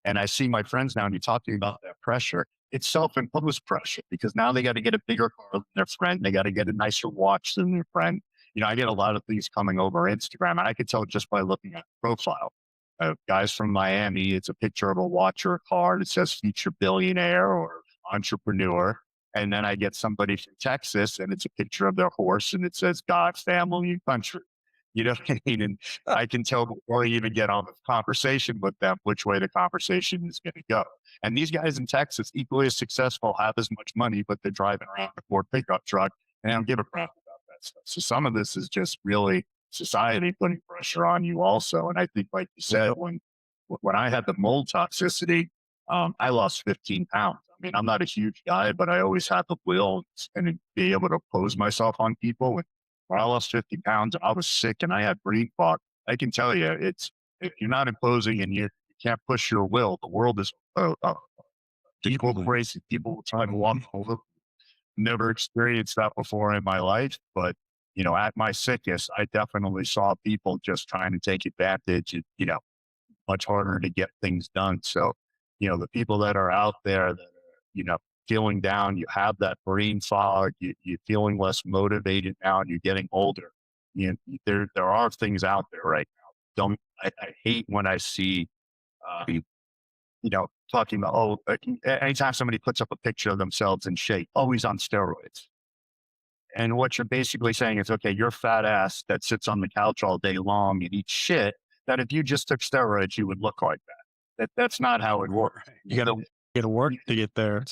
and I see my friends now, and you talk to me about that pressure. It's self-imposed pressure because now they got to get a bigger car than their friend. They got to get a nicer watch than their friend. I get a lot of things coming over Instagram, and I could tell just by looking at the profile. Guys from Miami, it's a picture of a watch or a car that says future billionaire or entrepreneur. And then I get somebody from Texas, and it's a picture of their horse, and it says God, family, and country. You know what I mean? And I can tell before I even get on the conversation with them which way the conversation is going to go. And these guys in Texas, equally as successful, have as much money, but they're driving around a Ford pickup truck, and I don't give a crap about that stuff. So some of this is just really society putting pressure on you also. And I think, like you said, when I had the mold toxicity, I lost 15 pounds. I mean, I'm not a huge guy, but I always had the will and be able to pose myself on people. When I lost 50 pounds, I was sick and I had brain fog. I can tell you, if you're not imposing and you can't push your will, the world is people crazy. People will try to walk over. Never experienced that before in my life, but at my sickest, I definitely saw people just trying to take advantage. Much harder to get things done. So, the people that are out there that are, feeling down, you have that brain fog, you're feeling less motivated now, and you're getting older. There are things out there right now. I hate when I see, talking about, anytime somebody puts up a picture of themselves in shape, always on steroids. And what you're basically saying is, okay, you're a fat ass that sits on the couch all day long and eats shit, that if you just took steroids, you would look like that. That's not how it works. You got to get to work to get there.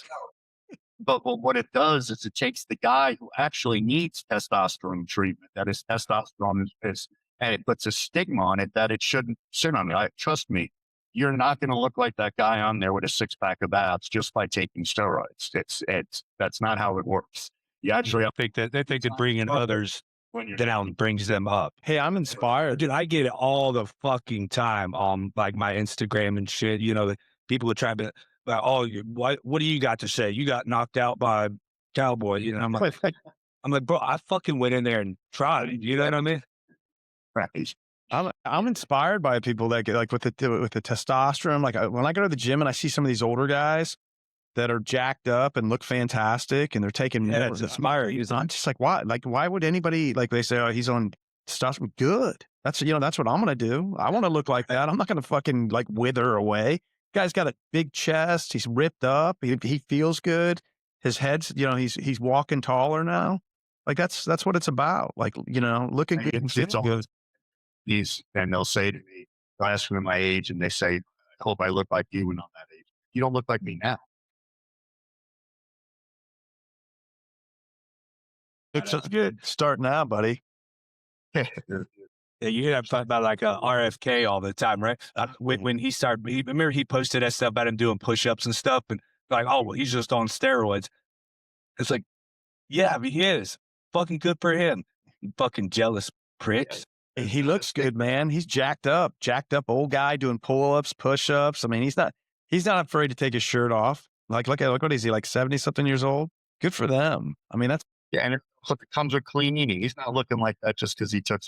But what it does is it takes the guy who actually needs testosterone treatment, that his testosterone is, and it puts a stigma on it that it shouldn't sit on it. Trust me, you're not going to look like that guy on there with a 6-pack of abs just by taking steroids. That's not how it works. You actually I think that they think that bringing others down brings them up. Hey, I'm inspired. Dude, I get it all the fucking time on like my Instagram and shit. You know, people are trying to, like, oh, what do you got to say? You got knocked out by Cowboy. You know, I'm like, bro, I fucking went in there and tried. You know what I mean? right. I'm inspired by people that get like with the testosterone. Like when I go to the gym and I see some of these older guys that are jacked up and look fantastic and they're taking Yeah, more. it's inspiring. I'm just like, why? Like, why would anybody, like they say, oh, he's on testosterone? Good. That's what I'm going to do. I want to look like that. I'm not going to fucking like wither away. Guy's got a big chest. He's ripped up. He feels good. His head's, he's walking taller now. Like that's what it's about. Like, looking good. It's all good. And they'll say to me, they'll ask me my age and they say, I hope I look like you when I'm that age. You don't look like me now. It's good. Start now, buddy. Yeah, you hear that about like RFK all the time, right? When he started, remember he posted that stuff about him doing push-ups and stuff, and like, oh, well, he's just on steroids. It's like, yeah, he is. Fucking good for him. You fucking jealous pricks. He looks good, man. He's jacked up old guy doing pull-ups, push-ups. I mean, he's not afraid to take his shirt off. Like, look, what is he, like 70 something years old? Good for them. I mean, that's. Yeah, and it comes with clean eating. He's not looking like that just because he took.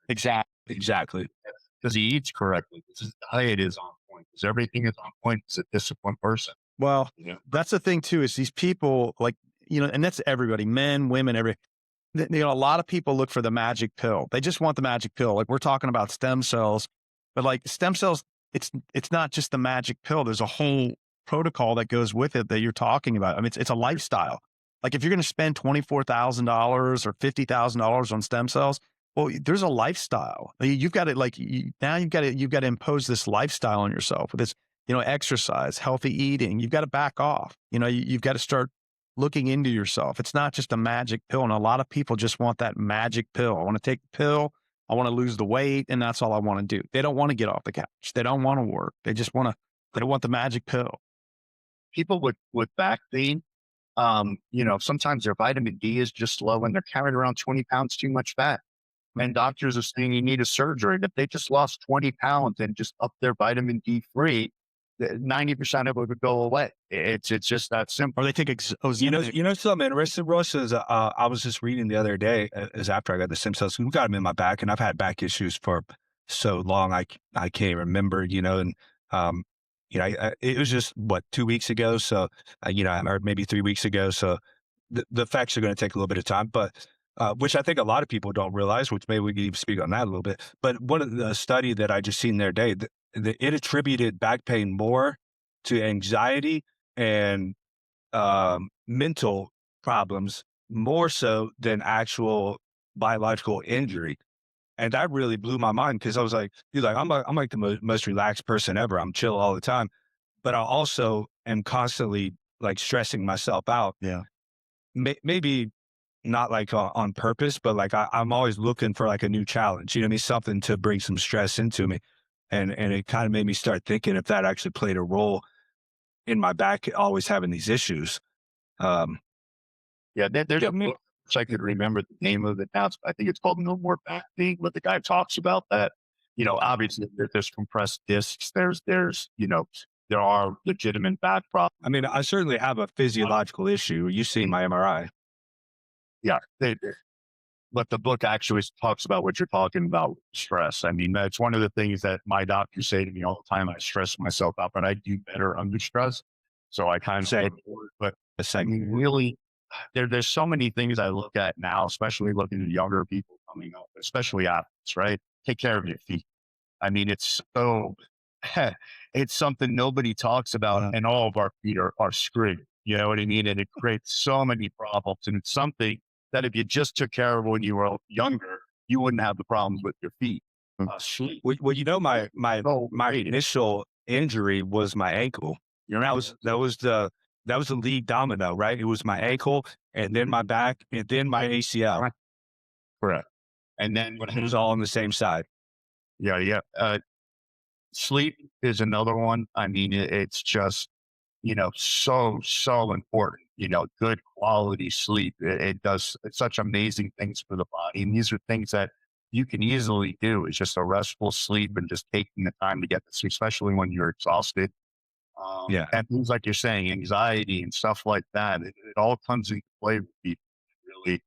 Exactly. Because he eats correctly. Because his diet is on point. Because everything is on point. He's a disciplined person. Well, that's the thing too, is these people like, and that's everybody, men, women, a lot of people look for the magic pill. They just want the magic pill. Like we're talking about stem cells, but like stem cells, it's not just the magic pill. There's a whole protocol that goes with it that you're talking about. I mean, it's a lifestyle. Like if you're going to spend $24,000 or $50,000 on stem cells, well, there's a lifestyle. You've got to you've got to impose this lifestyle on yourself with this, exercise, healthy eating. You've got to back off. You've got to start looking into yourself. It's not just a magic pill. And a lot of people just want that magic pill. I want to take the pill. I want to lose the weight. And that's all I want to do. They don't want to get off the couch. They don't want to work. They just want the magic pill. People with back pain, sometimes their vitamin D is just low and they're carrying around 20 pounds too much fat. And doctors are saying you need a surgery. And if they just lost 20 pounds and just up their vitamin D free, 90% of it would go away. It's just that simple. Or they take something interesting, Russ, is I was just reading the other day is after I got the stem cells, who got them in my back, and I've had back issues for so long I can't remember, and it was just 2 weeks ago, so or maybe 3 weeks ago, so the effects are going to take a little bit of time, but which I think a lot of people don't realize, which maybe we can even speak on that a little bit. But one of the study that I just seen the other day, it attributed back pain more to anxiety and mental problems more so than actual biological injury. And that really blew my mind because I was like, dude, I'm like the most relaxed person ever. I'm chill all the time, but I also am constantly like stressing myself out. Yeah. Maybe not like on purpose, but like I'm always looking for like a new challenge, something to bring some stress into me. And it kind of made me start thinking if that actually played a role in my back always having these issues. There's a book, which I could remember the name of it now. I think it's called No More Back Pain, but the guy talks about that. Obviously there's compressed discs. There are legitimate back problems. I mean, I certainly have a physiological issue. You've seen my MRI. Yeah, but the book actually talks about what you're talking about, stress. I mean, that's one of the things that my doctors say to me all the time. I stress myself out, but I do better under stress. So I kind of say, but I mean, really, there's so many things I look at now, especially looking at younger people coming up, especially athletes, right? Take care of your feet. I mean, it's something nobody talks about, and all of our feet are screwed. You know what I mean? And it creates so many problems, and it's something that if you just took care of when you were younger, you wouldn't have the problems with your feet. Sleep. Well, you know, So my great. initial injury was my ankle. You know, that was the lead domino, right? It was my ankle, and then my back, and then my ACL. Correct. And then It was all on the same side. yeah. Sleep is another one. I mean, it's just, so important, good quality sleep. It does such amazing things for the body. And these are things that you can easily do. It's just a restful sleep and just taking the time to get to sleep, especially when you're exhausted. Yeah. And things like you're saying, anxiety and stuff like that, it all comes into play with people. Really,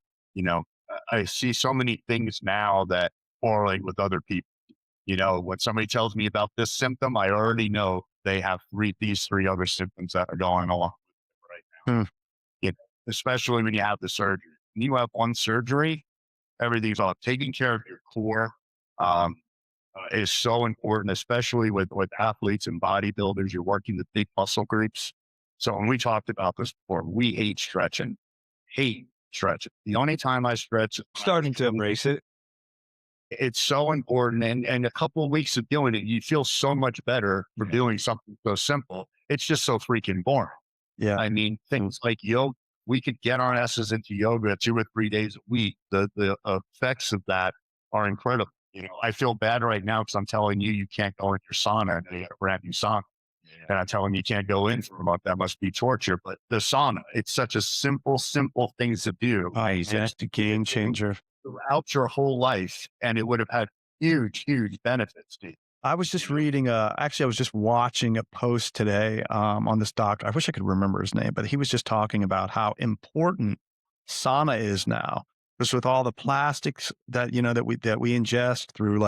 I see so many things now that correlate with other people. When somebody tells me about this symptom, I already know they have these three other symptoms that are going along with it right now. Especially when you have the surgery. When you have one surgery, everything's off. Taking care of your core is so important, especially with athletes and bodybuilders. You're working with big muscle groups. So when we talked about this before, we hate stretching. The only time I stretch, Starting to embrace it. it's so important. And a couple of weeks of doing it, you feel so much better for doing something so simple. It's just so freaking boring. Yeah. I mean, things like yoga, we could get our asses into yoga 2 or 3 days a week. The effects of that are incredible. I feel bad right now because I'm telling you, you can't go in your sauna, and they got a brand new sauna. And I'm telling you can't go in for a month. That must be torture. But the sauna, it's such a simple thing to do. It's a game changer. Throughout your whole life, and it would have had huge benefits to you. I was just reading, actually, I was just watching a post today on this doc. I wish I could remember his name, but he was just talking about how important sauna is now. Because with all the plastics that, that we ingest through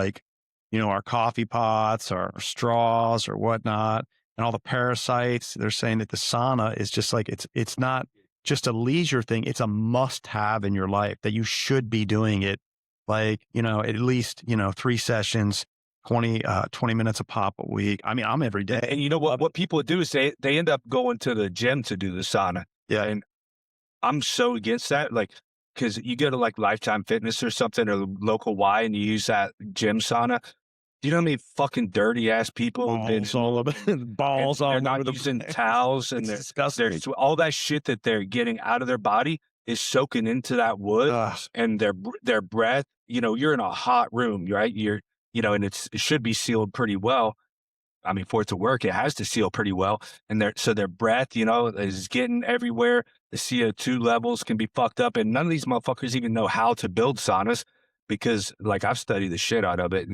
our coffee pots or straws or whatnot, and all the parasites, they're saying that the sauna is just it's not just a leisure thing. It's a must have in your life, that you should be doing it at least, 3 sessions, 20 minutes a pop a week. I mean, I'm every day. And you know what people do is they end up going to the gym to do the sauna. Yeah. And I'm so against that. Because you go to Lifetime Fitness or something, or local Y, and you use that gym sauna. Do you know how many fucking dirty ass people Balls all over balls all they're over not the using place. towels, and It's disgusting. all that shit that they're getting out of their body is soaking into that wood. Ugh. And their breath, you're in a hot room, right? And it should be sealed pretty well. I mean, for it to work, it has to seal pretty well. And their breath, is getting everywhere. The CO2 levels can be fucked up. And none of these motherfuckers even know how to build saunas, because I've studied the shit out of it.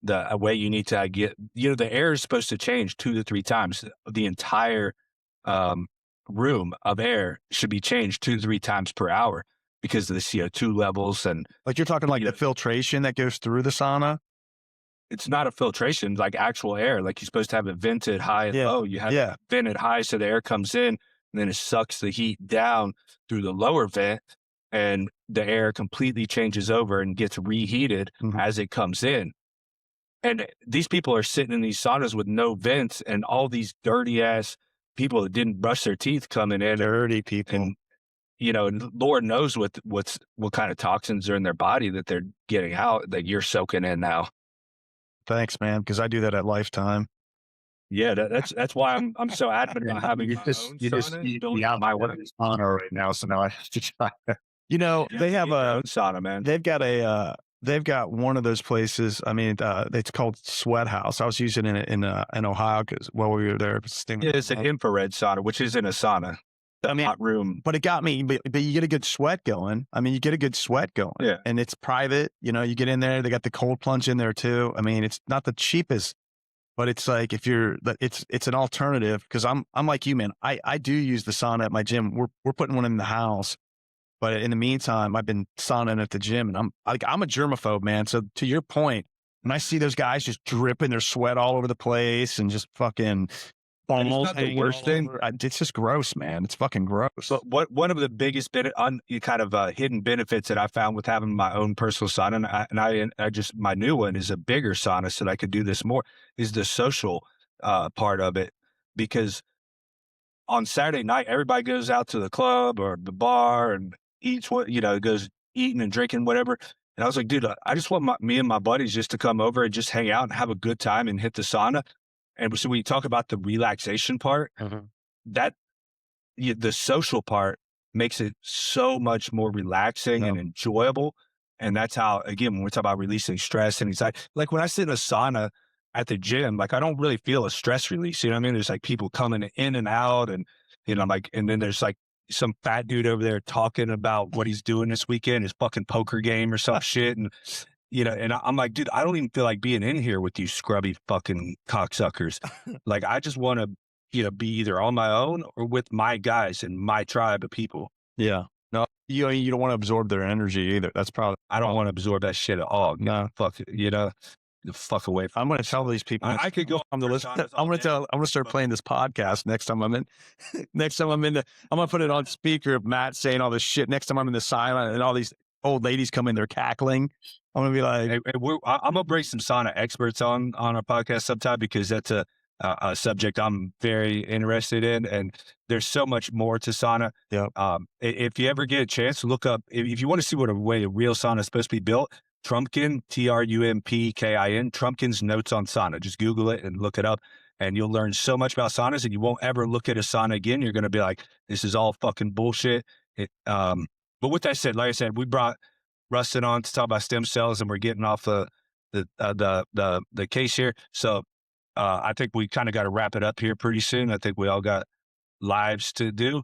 The way you need to get, the air is supposed to change 2 to 3 times. The entire room of air should be changed 2 to 3 times per hour because of the CO2 levels. And You're talking the filtration that goes through the sauna? it's not a filtration, actual air. You're supposed to have it vented high and low. You have it vented high so the air comes in, and then it sucks the heat down through the lower vent, and the air completely changes over and gets reheated as it comes in. And these people are sitting in these saunas with no vents, and all these dirty ass people that didn't brush their teeth coming in. Dirty people. And Lord knows what kind of toxins are in their body that they're getting out that you're soaking in now. Thanks, man, because I do that at Lifetime. Yeah, that's why I'm so adamant about having my own sauna. My work is sauna right now, so now I have to try. They have a sauna, man. They've got one of those places. I mean, it's called Sweat House. I was using it in Ohio while we were there. It's an infrared sauna, which isn't a sauna. I mean, hot room. But it got me. But you get a good sweat going. I mean, you get a good sweat going. Yeah. And it's private. You get in there. They got the cold plunge in there too. I mean, it's not the cheapest, but it's it's an alternative, because I'm like you, man. I do use the sauna at my gym. We're putting one in the house, but in the meantime, I've been sauning at the gym, and I'm a germaphobe, man. So to your point, when I see those guys just dripping their sweat all over the place and just fucking. It's not the worst thing. It's just gross, man. It's fucking gross. But one of the biggest hidden benefits that I found with having my own personal sauna, and I just, my new one is a bigger sauna so that I could do this more, is the social part of it. Because on Saturday night, everybody goes out to the club or the bar, and eats what, goes eating and drinking, whatever. And I was like, dude, I just want me and my buddies just to come over and just hang out and have a good time and hit the sauna. And so when you talk about the relaxation part, that the social part makes it so much more relaxing and enjoyable. And that's how, again, when we're talking about releasing stress and anxiety, like when I sit in a sauna at the gym, like I don't really feel a stress release. You know what I mean? There's like people coming in and out, and like, and then there's like some fat dude over there talking about what he's doing this weekend, his fucking poker game or some shit. And and I'm like, dude, I don't even feel like being in here with you scrubby fucking cocksuckers. Like, I just want to, be either on my own or with my guys and my tribe of people. Yeah. No, you don't want to absorb their energy either. That's probably, I don't want to absorb that shit at all. no. Fuck it, the fuck away from I'm going to tell these people. I could go on the list. I'm going to start playing this podcast next time I'm in. I'm going to put it on speaker of Matt saying all this shit. Next time I'm in the silent and all these old ladies come in, they're cackling. I'm going to be like, I'm going to bring some sauna experts on our podcast sometime, because that's a subject I'm very interested in, and there's so much more to sauna. Yeah. If you ever get a chance to look up, if you want to see what a way a real sauna is supposed to be built, Trumpkin, Trumpkin, Trumpkin's Notes on Sauna. Just Google it and look it up, and you'll learn so much about saunas, and you won't ever look at a sauna again. You're going to be like, this is all fucking bullshit. But with that said, like I said, we brought Rustin on to talk about stem cells, and we're getting off the case here. So I think we kind of got to wrap it up here pretty soon. I think we all got lives to do.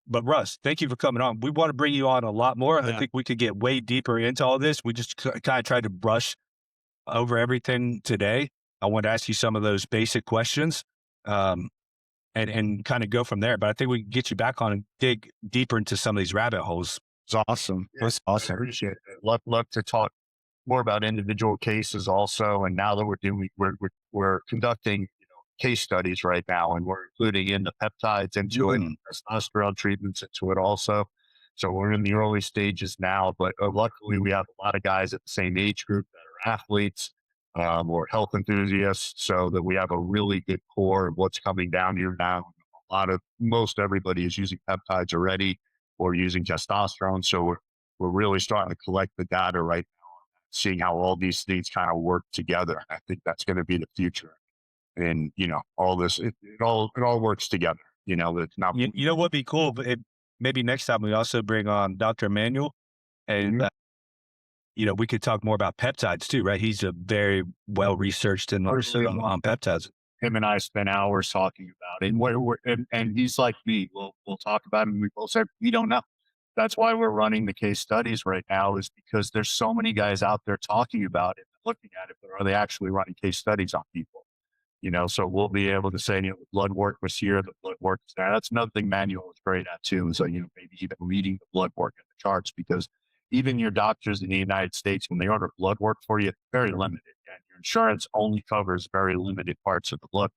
But Russ, thank you for coming on. We want to bring you on a lot more. Yeah. I think we could get way deeper into all this. We just kind of tried to brush over everything today. I want to ask you some of those basic questions and kind of go from there. But I think we can get you back on and dig deeper into some of these rabbit holes. it's awesome. Yeah, That's awesome. I appreciate it. Love to talk more about individual cases also. And now that we're conducting case studies right now, and we're including in the peptides into it, testosterone treatments into it also. So we're in the early stages now, but luckily we have a lot of guys at the same age group that are athletes or health enthusiasts, so that we have a really good core of what's coming down here now. Most everybody is using peptides already or using testosterone. So we're really starting to collect the data right now, seeing how all these things kind of work together. I think that's going to be the future. And, all this, it all works together. It's not. You know what'd be cool? But maybe next time we also bring on Dr. Emmanuel, and we could talk more about peptides too, right? He's a very well researched and on peptides. Him and I spent hours talking about it, and he's like me. We'll talk about it, and we both said we don't know. That's why we're running the case studies right now, is because there's so many guys out there talking about it, looking at it, but are they actually running case studies on people? So we'll be able to say, the blood work was here, the blood work is there. That's another thing Manuel is great at too. So, maybe even reading the blood work in the charts, because even your doctors in the United States, when they order blood work for you, it's very limited. And your insurance only covers very limited parts of the blood.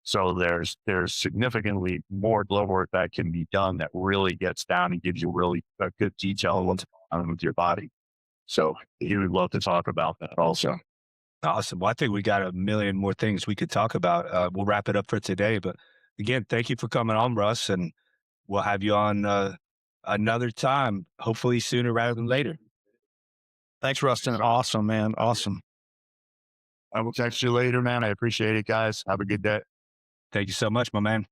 So there's significantly more blood work that can be done that really gets down and gives you really a good detail of what's going on with your body. So he would love to talk about that also. Awesome. Well, I think we got a million more things we could talk about. We'll wrap it up for today. But again, thank you for coming on, Russ, and we'll have you on another time, hopefully sooner rather than later. Thanks, Rustin. Awesome, man. Awesome. I will text you later, man. I appreciate it, guys. Have a good day. Thank you so much, my man.